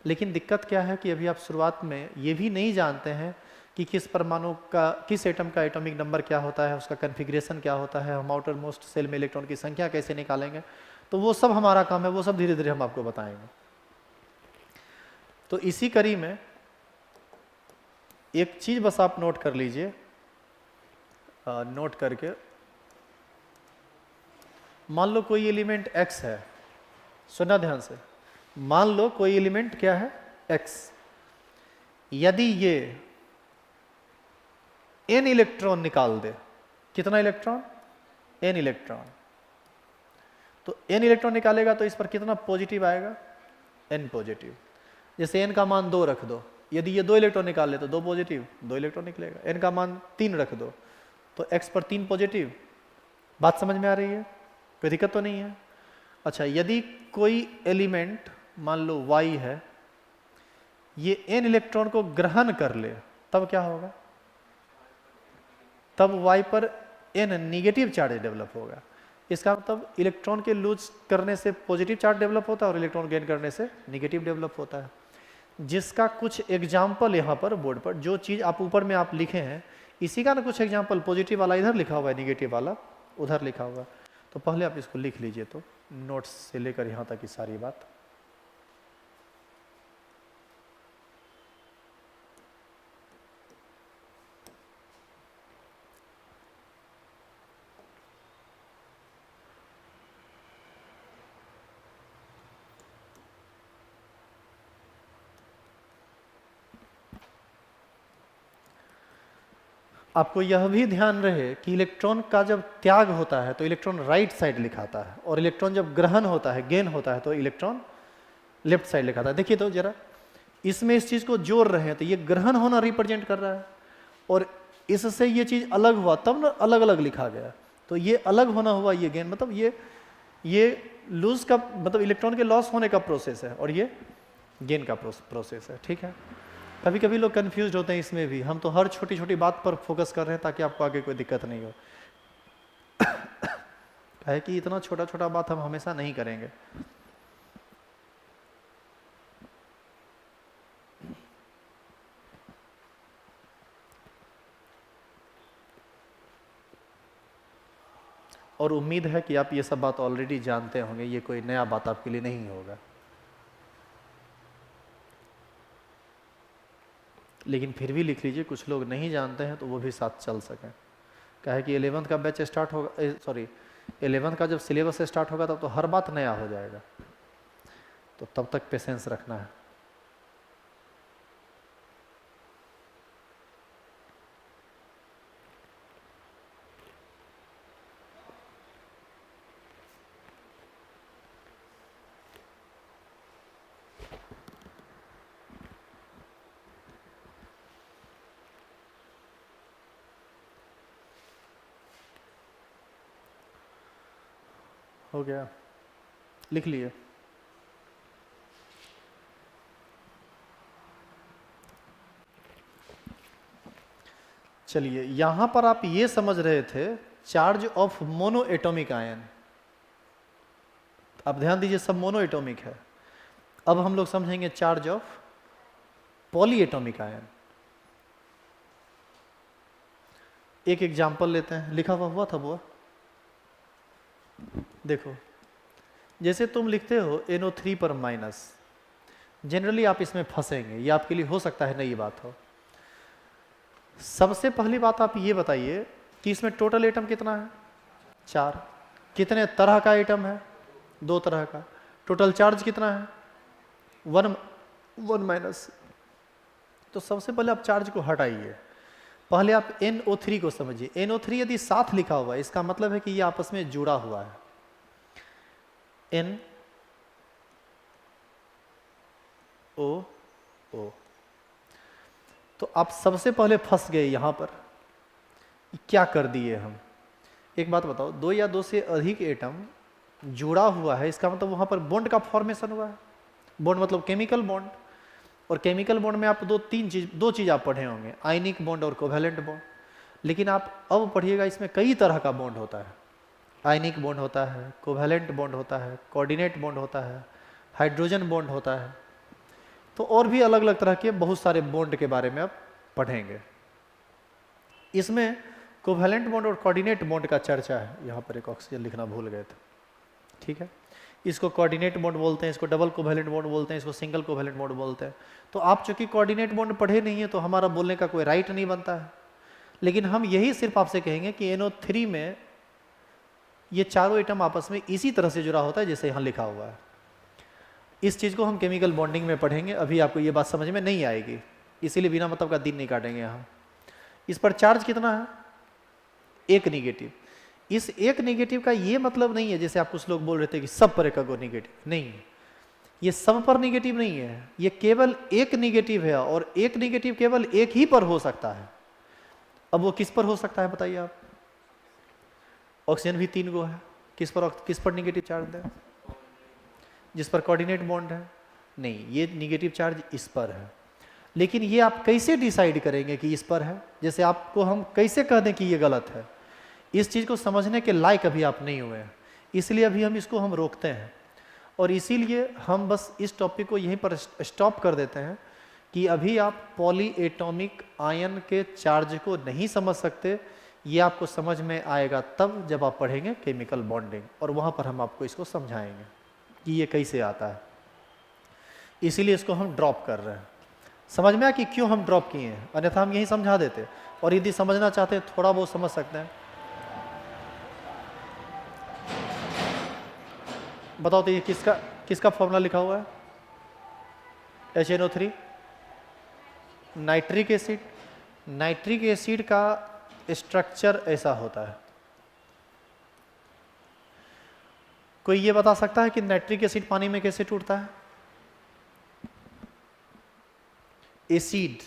लेकिन दिक्कत क्या है कि अभी आप शुरुआत में ये भी नहीं जानते हैं कि किस परमाणु का, किस एटम का एटॉमिक नंबर क्या होता है, उसका कन्फिग्रेशन क्या होता है, हम आउटर मोस्ट सेल में इलेक्ट्रॉन की संख्या कैसे निकालेंगे, तो वो सब हमारा काम है, वो सब धीरे धीरे हम आपको बताएंगे। तो इसी कड़ी में एक चीज बस आप नोट कर लीजिए, नोट करके मान लो कोई एलिमेंट x है, सुनना ध्यान से, मान लो कोई एलिमेंट क्या है? x। यदि ये n इलेक्ट्रॉन निकाल दे, कितना इलेक्ट्रॉन? n electron. तो n इलेक्ट्रॉन निकालेगा तो इस पर कितना पॉजिटिव आएगा? n positive. जैसे n का मान 2 रख दो, यदि ये 2 इलेक्ट्रॉन निकाल ले तो 2 पॉजिटिव, 2 इलेक्ट्रॉन निकलेगा। n का मान 3 रख दो तो x पर 3 पॉजिटिव। बात समझ में आ रही है? कोई दिक्कत तो नहीं है? अच्छा, यदि कोई एलिमेंट मान लो y है, ये n इलेक्ट्रॉन को ग्रहण कर ले तब क्या होगा? तब y पर n निगेटिव चार्ज डेवलप होगा। इसका मतलब इलेक्ट्रॉन के लूज करने से पॉजिटिव चार्ज डेवलप होता है और इलेक्ट्रॉन गेन करने से निगेटिव डेवलप होता है। जिसका कुछ एग्जाम्पल यहाँ पर बोर्ड पर, जो चीज़ आप ऊपर में आप लिखे हैं इसी का ना कुछ एग्जाम्पल, पॉजिटिव वाला इधर लिखा हुआ है, निगेटिव वाला उधर लिखा हुआ है। तो पहले आप इसको लिख लीजिए, तो नोट्स से लेकर यहाँ तक की सारी बात। आपको यह भी ध्यान रहे कि इलेक्ट्रॉन का जब त्याग होता है तो इलेक्ट्रॉन राइट साइड लिखाता है, और इलेक्ट्रॉन जब ग्रहण होता है, गेन होता है, तो इलेक्ट्रॉन लेफ्ट साइड लिखाता है। देखिए तो जरा, इसमें इस चीज को जोड़ रहे हैं तो ये ग्रहण होना रिप्रेजेंट कर रहा है, और इससे ये चीज अलग हुआ तब ना अलग अलग लिखा गया। तो ये अलग होना हुआ, ये गेन, मतलब ये लूज का मतलब इलेक्ट्रॉन के लॉस होने का प्रोसेस है, और ये गेन का प्रोसेस है। ठीक है, कभी कभी लोग कंफ्यूज होते हैं इसमें भी, हम तो हर छोटी छोटी बात पर फोकस कर रहे हैं ताकि आपको आगे कोई दिक्कत नहीं हो। है कि इतना छोटा छोटा बात हम हमेशा नहीं करेंगे। और उम्मीद है कि आप ये सब बात ऑलरेडी जानते होंगे, ये कोई नया बात आपके लिए नहीं होगा। लेकिन फिर भी लिख लीजिए, कुछ लोग नहीं जानते हैं तो वो भी साथ चल सकें। क्या है कि 11th का बैच स्टार्ट होगा, 11th का जब सिलेबस स्टार्ट होगा तब तो हर बात नया हो जाएगा, तो तब तक पेशेंस रखना है। हो गया, लिख लिए। चलिए, यहां पर आप ये समझ रहे the charge of mono atomic ion. अब ध्यान दीजिए, सब मोनो एटॉमिक है। अब हम लोग समझेंगे charge of poly atomic ion. एक एग्जाम्पल लेते हैं, लिखा हुआ था वो, देखो जैसे तुम लिखते हो NO3 पर माइनस, जनरली आप इसमें फंसेंगे, ये आपके लिए हो सकता है नई बात हो। सबसे पहली बात आप ये बताइए कि इसमें टोटल एटम कितना है? 4। कितने तरह का एटम है? 2 तरह का। टोटल चार्ज कितना है? 1 माइनस। तो सबसे पहले आप चार्ज को हटाइए, पहले आप NO3 को समझिए। NO3 यदि साथ लिखा हुआ है इसका मतलब है कि ये आपस में जुड़ा हुआ है। NO। तो आप सबसे पहले फंस गए यहां पर, क्या कर दिए हम। एक बात बताओ, दो या दो से अधिक एटम जुड़ा हुआ है, इसका मतलब वहां पर बॉन्ड का फॉर्मेशन हुआ है। बॉन्ड मतलब केमिकल बॉन्ड, और केमिकल बॉन्ड में आप दो चीज आप पढ़े होंगे, आयनिक बॉन्ड और कोवेलेंट बॉन्ड। लेकिन आप अब पढ़िएगा, इसमें कई तरह का बॉन्ड होता है। आयनिक बॉन्ड होता है, कोवेलेंट बॉन्ड होता है, कोऑर्डिनेट बॉन्ड होता है, हाइड्रोजन बॉन्ड होता है। तो और भी अलग अलग तरह के बहुत सारे बॉन्ड के बारे में आप पढ़ेंगे। इसमें कोवेलेंट बॉन्ड और कोऑर्डिनेट बॉन्ड का चर्चा है। यहाँ पर एक ऑक्सीजन लिखना भूल गए थे, ठीक है। इसको कोऑर्डिनेट बॉन्ड बोलते हैं, इसको डबल कोवेलेंट बॉन्ड बोलते हैं, इसको सिंगल कोवेलेंट बॉन्ड बोलते हैं। तो आप चूंकि कोऑर्डिनेट बॉन्ड पढ़े नहीं है तो हमारा बोलने का कोई राइट नहीं बनता है। लेकिन हम यही सिर्फ आपसे कहेंगे कि NO3 में ये चारों एटम आपस में इसी तरह से जुड़ा होता है जैसे यहाँ लिखा हुआ है। इस चीज़ को हम केमिकल बॉन्डिंग में पढ़ेंगे, अभी आपको ये बात समझ में नहीं आएगी, इसीलिए बिना मतलब का दिन नहीं काटेंगे यहाँ। इस पर चार्ज कितना है? एक निगेटिव। इस एक निगेटिव का ये मतलब नहीं है जैसे आप कुछ लोग बोल रहे थे कि सब पर एक निगेटिव, नहीं, ये सब पर निगेटिव नहीं है, ये केवल एक निगेटिव है, और एक निगेटिव केवल एक ही पर हो सकता है। अब वो किस पर हो सकता है बताइए आप? ऑक्सीजन भी 3 गो है, किस पर निगेटिव चार्ज है? जिस पर कोऑर्डिनेट बॉन्ड है? नहीं, ये निगेटिव चार्ज इस पर है। लेकिन ये आप कैसे डिसाइड करेंगे कि इस पर है? जैसे आपको हम कैसे कह दें कि ये गलत है? इस चीज़ को समझने के लायक अभी आप नहीं हुए हैं, इसलिए अभी हम इसको रोकते हैं। और इसीलिए हम बस इस टॉपिक को यहीं पर स्टॉप कर देते हैं कि अभी आप पॉली एटॉमिक आयन के चार्ज को नहीं समझ सकते। ये आपको समझ में आएगा तब जब आप पढ़ेंगे केमिकल बॉन्डिंग, और वहाँ पर हम आपको इसको समझाएंगे कि ये कैसे आता है। इसीलिए इसको हम ड्रॉप कर रहे हैं। समझ में आया कि क्यों हम ड्रॉप किए हैं? अन्यथा हम यही समझा देते, और यदि समझना चाहते हैं थोड़ा बहुत समझ सकते हैं। बताओ तो ये किसका फॉर्मूला लिखा हुआ है? HNO3, nitric acid. Nitric acid का स्ट्रक्चर ऐसा होता है। कोई ये बता सकता है कि नाइट्रिक एसिड पानी में कैसे टूटता है? एसिड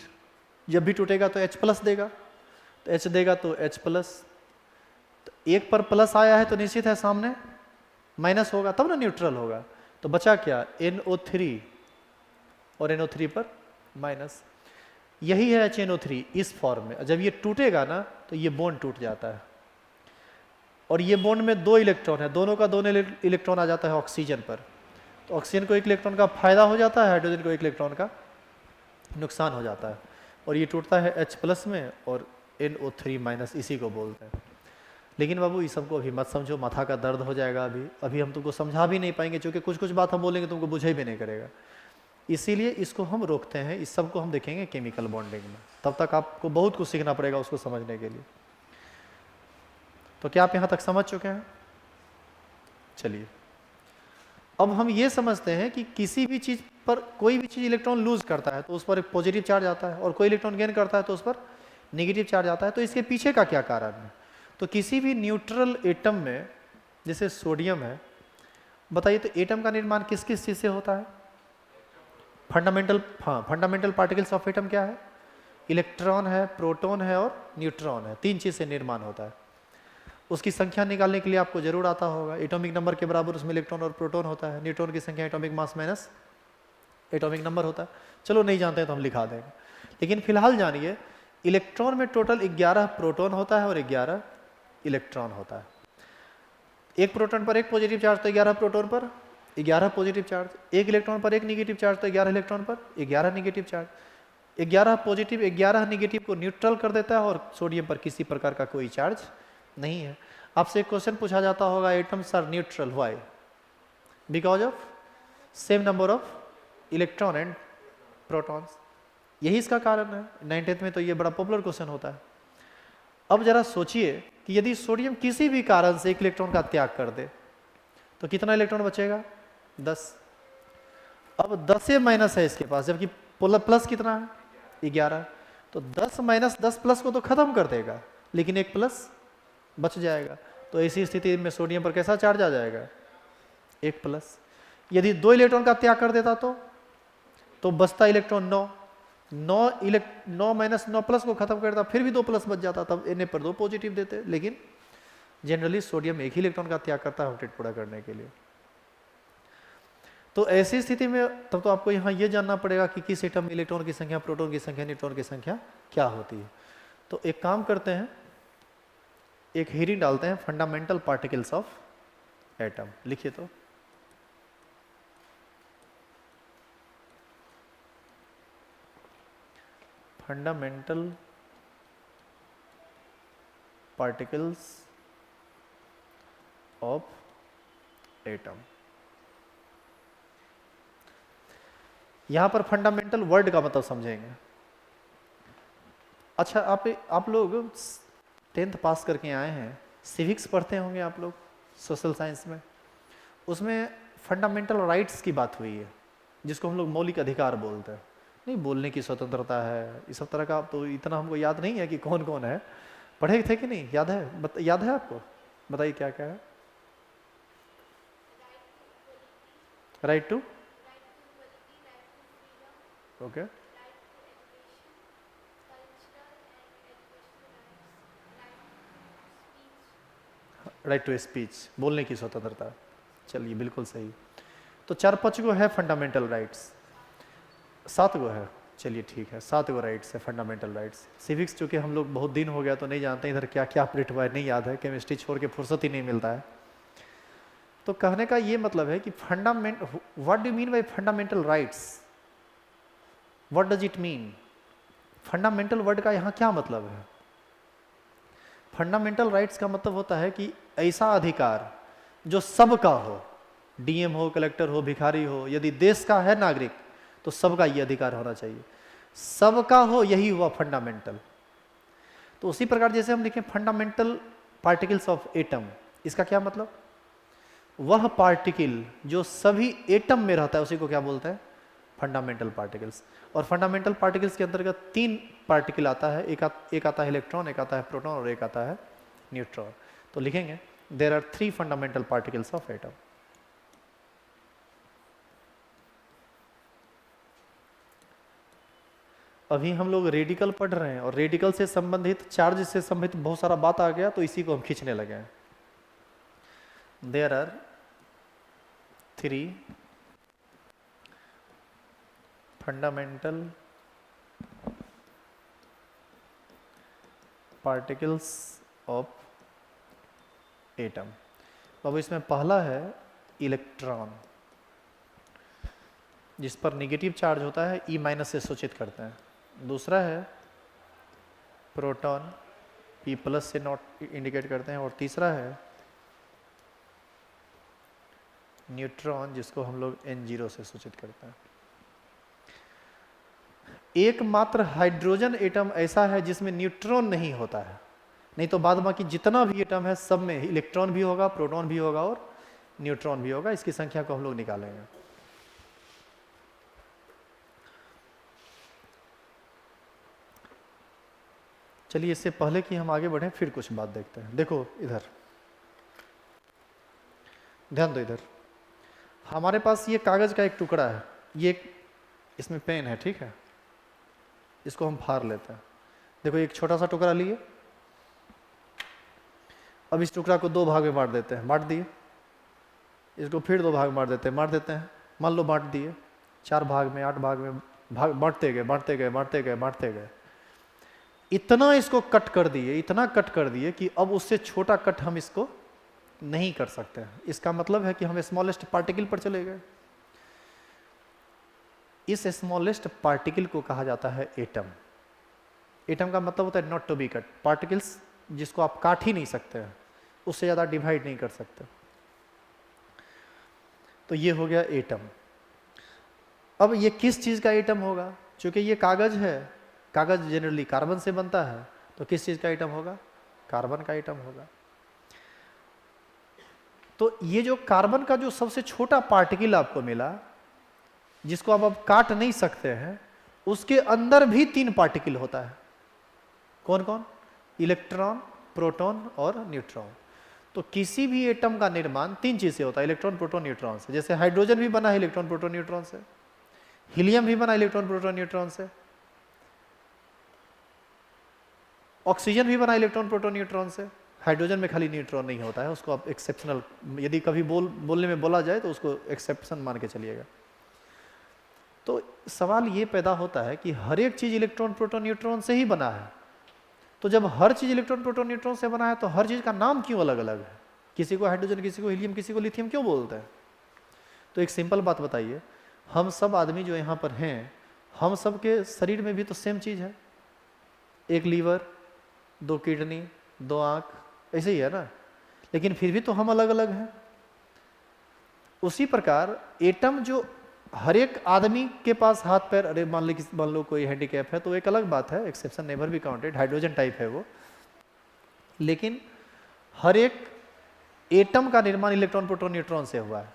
जब भी टूटेगा तो H+ देगा, तो H देगा तो H+। तो एक पर प्लस आया है तो निश्चित है सामने माइनस होगा, तब ना न्यूट्रल होगा। तो बचा क्या? NO3, और NO3 पर माइनस। यही है HNO3 इस फॉर्म में। जब ये टूटेगा ना तो ये बॉन्ड टूट जाता है, और ये बॉन्ड में 2 इलेक्ट्रॉन है, दोनों का दोनों इलेक्ट्रॉन आ जाता है ऑक्सीजन पर। तो ऑक्सीजन को 1 इलेक्ट्रॉन का फायदा हो जाता है, हाइड्रोजन को 1 इलेक्ट्रॉन का नुकसान हो जाता है, और ये टूटता है H+ में, और NO3- इसी को बोलते हैं। लेकिन बाबू इस सबको अभी मत समझो, माथा का दर्द हो जाएगा। अभी हम तुमको समझा भी नहीं पाएंगे, क्योंकि कुछ बात हम बोलेंगे तुमको बुझे भी नहीं करेगा। इसीलिए इसको हम रोकते हैं। इस सब को हम देखेंगे केमिकल बॉन्डिंग में। तब तक आपको बहुत कुछ सीखना पड़ेगा उसको समझने के लिए। तो क्या आप यहाँ तक समझ चुके हैं? चलिए, अब हम ये समझते हैं कि किसी भी चीज़ पर कोई भी चीज़ इलेक्ट्रॉन लूज करता है तो उस पर एक पॉजिटिव चार्ज आता है, और कोई इलेक्ट्रॉन गेन करता है तो उस पर नेगेटिव चार्ज आता है। तो इसके पीछे का क्या कारण है? तो किसी भी न्यूट्रल एटम में, जैसे सोडियम है, बताइए तो एटम का निर्माण किस किस चीज़ से होता है? फंडामेंटल पार्टिकल्स ऑफ एटम क्या है? इलेक्ट्रॉन है, प्रोटॉन है, और न्यूट्रॉन है। 3 चीज़ से निर्माण होता है। उसकी संख्या निकालने के लिए आपको जरूर आता होगा। एटॉमिक नंबर के बराबर उसमें इलेक्ट्रॉन और प्रोटॉन होता है। न्यूट्रॉन की संख्या atomic mass minus atomic number होता है। चलो नहीं जानते हैं तो हम लिखा देंगे, लेकिन फिलहाल जानिए, इलेक्ट्रॉन में टोटल 11 प्रोटॉन होता है और 11 इलेक्ट्रॉन होता है। एक प्रोटॉन पर एक पॉजिटिव चार्ज तो 11 प्रोटॉन पर 11 पॉजिटिव चार्ज, एक इलेक्ट्रॉन पर एक निगेटिव चार्ज तो 11 इलेक्ट्रॉन पर 11 निगेटिव चार्ज। 11 पॉजिटिव 11 निगेटिव को न्यूट्रल कर देता है, और सोडियम पर किसी प्रकार का कोई चार्ज नहीं है। आपसे एक क्वेश्चन पूछा जाता होगा, atoms are neutral, why? Because of same number of electron and protons. यही इसका कारण है। 9th में तो ये बड़ा पॉपुलर क्वेश्चन होता है। अब जरा सोचिए कि यदि सोडियम किसी भी कारण से 1 इलेक्ट्रॉन का त्याग कर दे तो कितना इलेक्ट्रॉन बचेगा? 10। अब 10 से माइनस है इसके पास, जबकि प्लस कितना है? 11। तो 10 माइनस 10 प्लस को तो खत्म कर देगा, लेकिन एक प्लस बच जाएगा। तो ऐसी स्थिति में सोडियम पर कैसा चार्ज आ जाएगा? एक प्लस। यदि 2 इलेक्ट्रॉन का त्याग कर देता तो बचता इलेक्ट्रॉन 9। 9 माइनस 9 प्लस को खत्म करता, फिर भी 2 प्लस बच जाता, तब Na पर 2 पॉजिटिव देते। लेकिन जनरली सोडियम एक ही इलेक्ट्रॉन का त्याग करता है ऑक्टेट पूरा करने के लिए। तो ऐसी स्थिति में तब तो आपको यहाँ ये जानना पड़ेगा कि किस एटम में इलेक्ट्रॉन की संख्या, प्रोटॉन की संख्या, न्यूट्रॉन की संख्या क्या होती है। तो एक काम करते हैं, एक हेडिंग डालते हैं, फंडामेंटल पार्टिकल्स ऑफ एटम। लिखिए तो फंडामेंटल पार्टिकल्स ऑफ एटम। यहां पर फंडामेंटल वर्ड का मतलब समझेंगे। अच्छा, आप लोग 10th पास करके आए हैं, सिविक्स पढ़ते होंगे आप लोग सोशल साइंस में। उसमें फंडामेंटल राइट्स की बात हुई है, जिसको हम लोग मौलिक अधिकार बोलते हैं। नहीं, बोलने की स्वतंत्रता है, इस सब तरह का। तो इतना हमको याद नहीं है कि कौन कौन है, पढ़े थे कि नहीं, याद है? याद है आपको? बताइए क्या क्या है। Right to, okay, right to speech, बोलने की स्वतंत्रता। चलिए, बिल्कुल सही। तो 4-5 गो है फंडामेंटल राइट्स, 7 गो है। चलिए ठीक है, 7 गो राइट्स है फंडामेंटल राइट्स। सिविक्स चूँकि हम लोग बहुत दिन हो गया तो नहीं जानते इधर क्या क्या ऑपरेट हुआ है, नहीं याद है, केमिस्ट्री छोड़ के फुर्सत ही नहीं मिलता है। तो कहने का ये मतलब है कि what do mean by fundamental rights, what does it mean? Fundamental word का यहाँ क्या मतलब है? फंडामेंटल राइट्स का मतलब होता है कि ऐसा अधिकार जो सबका हो, डीएम हो, कलेक्टर हो, भिखारी हो, यदि देश का है नागरिक तो सबका ये अधिकार होना चाहिए। सबका हो, यही हुआ फंडामेंटल। तो उसी प्रकार जैसे हम लिखें फंडामेंटल पार्टिकल्स ऑफ एटम, इसका क्या मतलब? वह पार्टिकल जो सभी एटम में रहता है उसी को क्या बोलते हैं? Fundamental particles. और फंडामेंटल पार्टिकल्स के अंतर्गत 3 पार्टिकल आता है, एक आता है इलेक्ट्रॉन, एक आता है प्रोटॉन और एक आता है न्यूट्रॉन। तो लिखेंगे there are 3 fundamental particles of atom. अभी हम लोग रेडिकल पढ़ रहे हैं और रेडिकल से संबंधित, चार्ज से संबंधित बहुत सारा बात आ गया, तो इसी को हम खींचने लगे हैं। There are 3 fundamental particles of atom. अब इसमें पहला है इलेक्ट्रॉन, जिस पर नेगेटिव चार्ज होता है, E- से सूचित करते हैं। दूसरा है प्रोटॉन, P+ से नॉट इंडिकेट करते हैं। और तीसरा है न्यूट्रॉन, जिसको हम लोग N0 से सूचित करते हैं। एकमात्र हाइड्रोजन एटम ऐसा है जिसमें न्यूट्रॉन नहीं होता है, नहीं तो बाद बाकी जितना भी एटम है सब में इलेक्ट्रॉन भी होगा, प्रोटॉन भी होगा और न्यूट्रॉन भी होगा। इसकी संख्या को हम लोग निकालेंगे। चलिए, इससे पहले कि हम आगे बढ़ें फिर कुछ बात देखते हैं। देखो इधर ध्यान दो, इधर हमारे पास ये कागज का एक टुकड़ा है, ये इसमें पेन है, ठीक है, इसको हम फाड़ लेते हैं। देखो एक छोटा सा टुकड़ा लिए, अब इस टुकड़ा को 2 भाग में बांट देते हैं, बांट दिए। इसको फिर 2 भाग में बांट देते हैं, मान लो बांट दिए 4 भाग में, 8 भाग में, भाग बांटते गए बांटते गए बांटते गए बांटते गए, इतना इसको कट कर दिए, इतना कट कर दिए कि अब उससे छोटा कट हम इसको नहीं कर सकते हैं। इसका मतलब है कि हम स्मॉलेस्ट पार्टिकल पर चले गए। इस स्मॉलेस्ट पार्टिकल को कहा जाता है एटम। एटम का मतलब होता है not to be cut, particles जिसको आप काट ही नहीं सकते हैं, उससे ज़्यादा डिवाइड नहीं कर सकते। तो ये हो गया एटम। अब ये किस चीज़ का एटम होगा? क्योंकि ये कागज है, कागज जनरली कार्बन से बनता है, तो किस चीज़ का एटम होगा? कार्बन का एटम होगा। तो ये जो कार्बन का जो सबसे छोटा पार्टिकल आपको मिला, जिसको अब काट नहीं सकते हैं, उसके अंदर भी 3 पार्टिकल होता है। कौन कौन? इलेक्ट्रॉन, प्रोटॉन और न्यूट्रॉन। तो किसी भी एटम का निर्माण 3 चीज से होता है, इलेक्ट्रॉन, प्रोटॉन, न्यूट्रॉन से। जैसे हाइड्रोजन भी बना है इलेक्ट्रॉन, प्रोटॉन, न्यूट्रॉन से, हीलियम भी बना इलेक्ट्रॉन, प्रोटॉन, न्यूट्रॉन से, ऑक्सीजन भी बना इलेक्ट्रॉन, प्रोटॉन, न्यूट्रॉन से। हाइड्रोजन में खाली न्यूट्रॉन नहीं होता है, उसको आप एक्सेप्शनल, यदि कभी बोलने में बोला जाए तो उसको एक्सेप्शन मान के चलिएगा। तो सवाल ये पैदा होता है कि हर एक चीज इलेक्ट्रॉन, प्रोटॉन, न्यूट्रॉन से ही बना है। तो जब हर चीज इलेक्ट्रॉन, प्रोटॉन, न्यूट्रॉन से बना है तो हर चीज का नाम क्यों अलग अलग है? किसी को हाइड्रोजन, किसी को हीलियम, किसी को लिथियम क्यों बोलते हैं? तो एक सिंपल बात बताइए, हम सब आदमी जो यहाँ पर हैं, हम सब के शरीर में भी तो सेम चीज है, एक लीवर, 2 किडनी, 2 आंख, ऐसे ही है ना, लेकिन फिर भी तो हम अलग अलग हैं। उसी प्रकार एटम जो हर एक आदमी के पास हाथ पैर, अरे मान लो कोई हैंडीकैप है तो एक अलग बात है, exception never be counted, hydrogen type है वो, लेकिन हर एक एटम का निर्माण इलेक्ट्रॉन, प्रोटॉन, न्यूट्रॉन से हुआ है।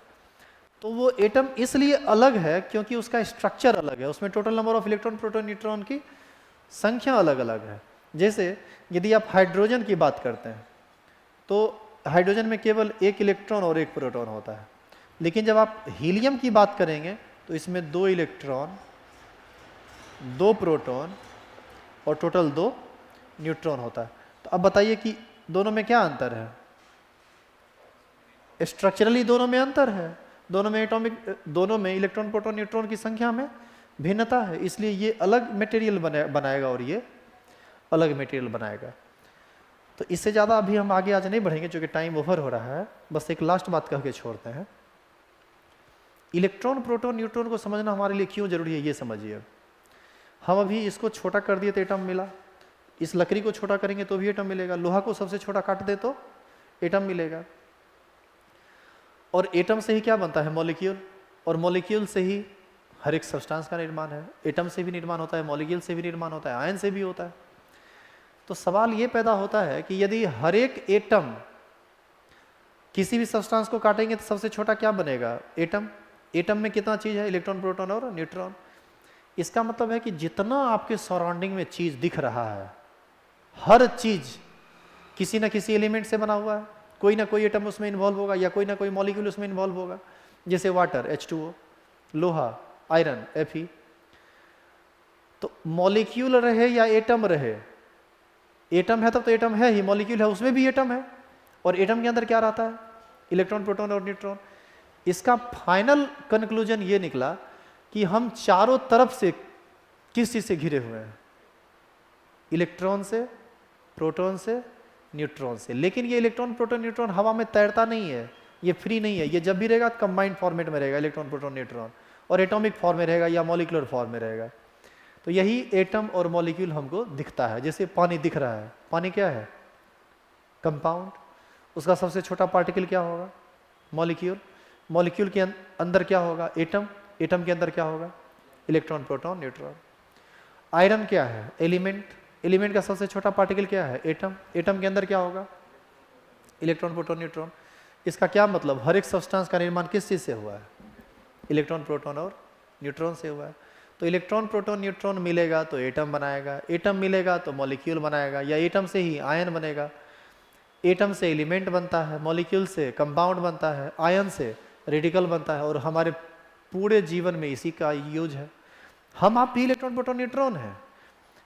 तो वो एटम इसलिए अलग है क्योंकि उसका स्ट्रक्चर अलग है, उसमें total number of electron, proton, neutron की संख्या अलग अलग है। जैसे यदि आप हाइड्रोजन की बात करते हैं तो हाइड्रोजन में केवल 1 इलेक्ट्रॉन और 1 प्रोटॉन होता है, लेकिन जब आप हीलियम की बात करेंगे तो इसमें 2 इलेक्ट्रॉन, 2 प्रोटॉन और टोटल 2 न्यूट्रॉन होता है। तो अब बताइए कि दोनों में क्या अंतर है? स्ट्रक्चरली दोनों में अंतर है, दोनों में इलेक्ट्रॉन, प्रोटॉन, न्यूट्रॉन की संख्या में भिन्नता है, इसलिए ये अलग मटेरियल बनाएगा और ये अलग मटेरियल बनाएगा। तो इससे ज़्यादा अभी हम आगे आज नहीं बढ़ेंगे क्योंकि टाइम ओवर हो रहा है। बस एक लास्ट बात कह के छोड़ते हैं, इलेक्ट्रॉन, प्रोटॉन, न्यूट्रॉन को समझना हमारे लिए क्यों जरूरी है ये समझिए। हम अभी इसको छोटा कर दिए तो एटम मिला, इस लकड़ी को छोटा करेंगे तो भी एटम मिलेगा, लोहा को सबसे छोटा काट दे तो एटम मिलेगा। और एटम से ही क्या बनता है? मॉलिक्यूल, और मॉलिक्यूल से ही हर एक सब्सटेंस का निर्माण है। एटम से भी निर्माण होता है, मॉलिक्यूल से भी निर्माण होता है, आयन से भी होता है। तो सवाल ये पैदा होता है कि यदि हर एक एटम किसी भी सब्सटेंस को काटेंगे तो सबसे छोटा क्या बनेगा? एटम। एटम में कितना चीज है? इलेक्ट्रॉन, प्रोटॉन और न्यूट्रॉन। इसका मतलब है कि जितना आपके सराउंडिंग में चीज दिख रहा है, हर चीज किसी ना किसी एलिमेंट से बना हुआ है, कोई ना कोई एटम उसमें इन्वॉल्व होगा या कोई ना कोई मॉलिक्यूल उसमें इन्वॉल्व होगा। जैसे वाटर H2O, लोहा, आयरन Fe। तो मॉलिक्यूल रहे या एटम रहे, एटम है तब तो एटम है ही, मॉलिक्यूल है उसमें भी एटम है, और एटम के अंदर क्या रहता है? इलेक्ट्रॉन, प्रोटॉन और न्यूट्रॉन। इसका फाइनल कंक्लूजन ये निकला कि हम चारों तरफ से किस चीज से घिरे हुए हैं? इलेक्ट्रॉन से, प्रोटॉन से, न्यूट्रॉन से। लेकिन ये इलेक्ट्रॉन, प्रोटॉन, न्यूट्रॉन हवा में तैरता नहीं है, ये फ्री नहीं है, ये जब भी रहेगा कंबाइंड फॉर्मेट में रहेगा, इलेक्ट्रॉन, प्रोटॉन, न्यूट्रॉन, और एटॉमिक फॉर्म में रहेगा या मॉलिक्यूलर फॉर्म में रहेगा। तो यही एटम और मॉलिक्यूल हमको दिखता है। जैसे पानी दिख रहा है, पानी क्या है? कंपाउंड। उसका सबसे छोटा पार्टिकल क्या होगा? मॉलिक्यूल। मॉलिक्यूल के अंदर क्या होगा? एटम। एटम के अंदर क्या होगा? Electron, proton, neutron. आयरन क्या है? एलिमेंट। एलिमेंट का सबसे छोटा पार्टिकल क्या है? एटम। एटम के अंदर क्या होगा? Electron, proton, neutron. इसका क्या मतलब? हर एक सब्सटेंस का निर्माण किस चीज से हुआ है? इलेक्ट्रॉन, प्रोटॉन और न्यूट्रॉन से हुआ है। तो इलेक्ट्रॉन, प्रोटॉन, न्यूट्रॉन मिलेगा तो एटम बनाएगा, एटम मिलेगा तो मॉलिक्यूल बनाएगा, या एटम से ही आयन बनेगा, एटम से एलिमेंट बनता है, मॉलिक्यूल से कंपाउंड बनता है, आयन से रेडिकल बनता है, और हमारे पूरे जीवन में इसी का यूज है। हम आप भी इलेक्ट्रॉन, प्रोटॉन, न्यूट्रॉन है।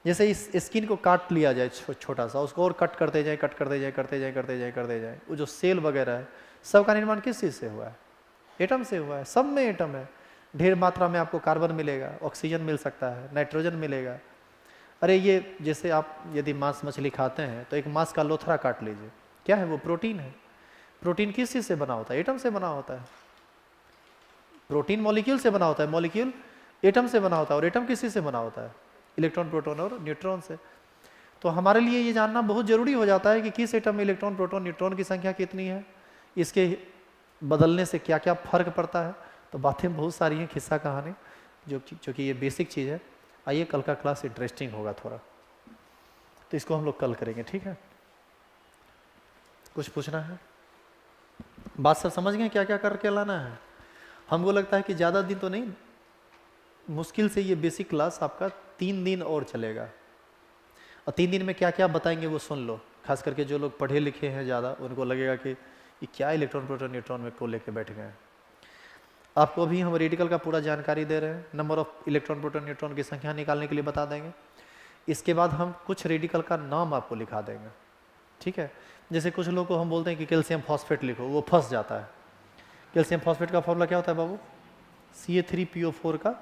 जैसे इस स्किन को काट लिया जाए छोटा सा, उसको और कट करते जाए, कट करते जाए, करते जाए, करते जाए, करते जाए, वो जो सेल वगैरह है सबका निर्माण किस चीज़ से हुआ है? एटम से हुआ है। सब में एटम है। ढेर मात्रा में आपको कार्बन मिलेगा, ऑक्सीजन मिल सकता है, नाइट्रोजन मिलेगा। अरे ये जैसे आप यदि मांस मछली खाते हैं तो एक मांस का लोथड़ा काट लीजिए, क्या है वो? प्रोटीन है। प्रोटीन किस चीज़ से बना होता है? एटम से बना होता है। प्रोटीन मॉलिक्यूल से बना होता है, मॉलिक्यूल एटम से बना होता है, और एटम किस चीज़ से बना होता है? इलेक्ट्रॉन, प्रोटॉन और न्यूट्रॉन से। तो हमारे लिए ये जानना बहुत जरूरी हो जाता है कि किस एटम में इलेक्ट्रॉन, प्रोटॉन, न्यूट्रॉन की संख्या कितनी है, इसके बदलने से क्या क्या फर्क पड़ता है। तो बातें बहुत सारी हैं, किस्सा कहानी, जो कि ये बेसिक चीज़ है। आइए कल का क्लास इंटरेस्टिंग होगा थोड़ा, तो इसको हम लोग कल करेंगे, ठीक है? कुछ पूछना है? बात सब समझ गए क्या क्या करके लाना है? हमको लगता है कि ज़्यादा दिन तो नहीं मुश्किल से ये बेसिक क्लास आपका 3 दिन और चलेगा, और 3 दिन में क्या क्या बताएंगे वो सुन लो। खास करके जो लोग पढ़े लिखे हैं ज़्यादा, उनको लगेगा कि ये क्या इलेक्ट्रॉन प्रोटॉन न्यूट्रॉन में को लेके बैठ गए हैं। आपको अभी हम रेडिकल का पूरा जानकारी दे रहे हैं, number of electron proton neutron की संख्या निकालने के लिए बता देंगे। इसके बाद हम कुछ रेडिकल का नाम आपको लिखा देंगे, ठीक है। जैसे कुछ लोग को हम बोलते हैं कि कैल्शियम फॉस्फेट लिखो, वो फंस जाता है। कैल्शियम फॉस्फेट का फॉर्मूला क्या होता है बाबू? Ca3PO4 का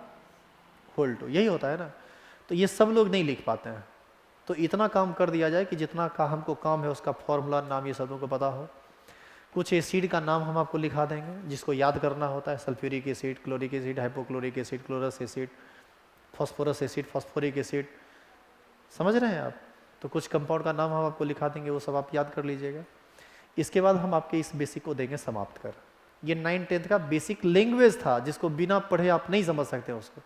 होल 2, यही होता है ना। तो ये सब लोग नहीं लिख पाते हैं, तो इतना काम कर दिया जाए कि जितना का हमको काम है उसका फॉर्मूला नाम ये सब लोगों को पता हो। कुछ एसिड का नाम हम आपको लिखा देंगे जिसको याद करना होता है, sulphuric acid, chloric acid, hypochloric acid, chlorous acid, phosphorous acid, phosphoric acid, समझ रहे हैं आप। तो कुछ कंपाउंड का नाम हम आपको लिखा देंगे, वो सब आप याद कर लीजिएगा। इसके बाद हम आपके इस बेसिक को देंगे समाप्त कर। ये 9th-10th का बेसिक लैंग्वेज था जिसको बिना पढ़े आप नहीं समझ सकते उसको,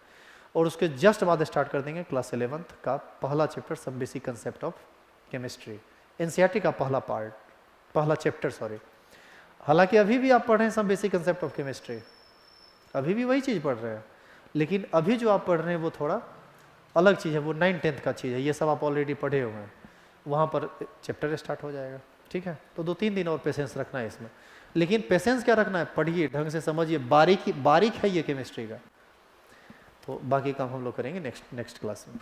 और उसके जस्ट बाद स्टार्ट कर देंगे क्लास 11th का पहला चैप्टर, सब basic concept of chemistry, NCERT का पहला पार्ट, पहला चैप्टर सॉरी। हालांकि अभी भी आप पढ़ रहे हैं सब बेसिक कंसेप्ट ऑफ केमिस्ट्री, अभी भी वही चीज़ पढ़ रहे हैं, लेकिन अभी जो आप पढ़ रहे हैं वो थोड़ा अलग चीज़ है, वो 9th-10th का चीज़ है। ये सब आप ऑलरेडी पढ़े हुए हैं, वहाँ पर चैप्टर स्टार्ट हो जाएगा, ठीक है। तो 2-3 दिन और पेशेंस रखना है इसमें, लेकिन पेशेंस क्या रखना है, पढ़िए ढंग से, समझिए, बारीक है ये केमिस्ट्री का। तो बाकी काम हम लोग करेंगे नेक्स्ट क्लास में।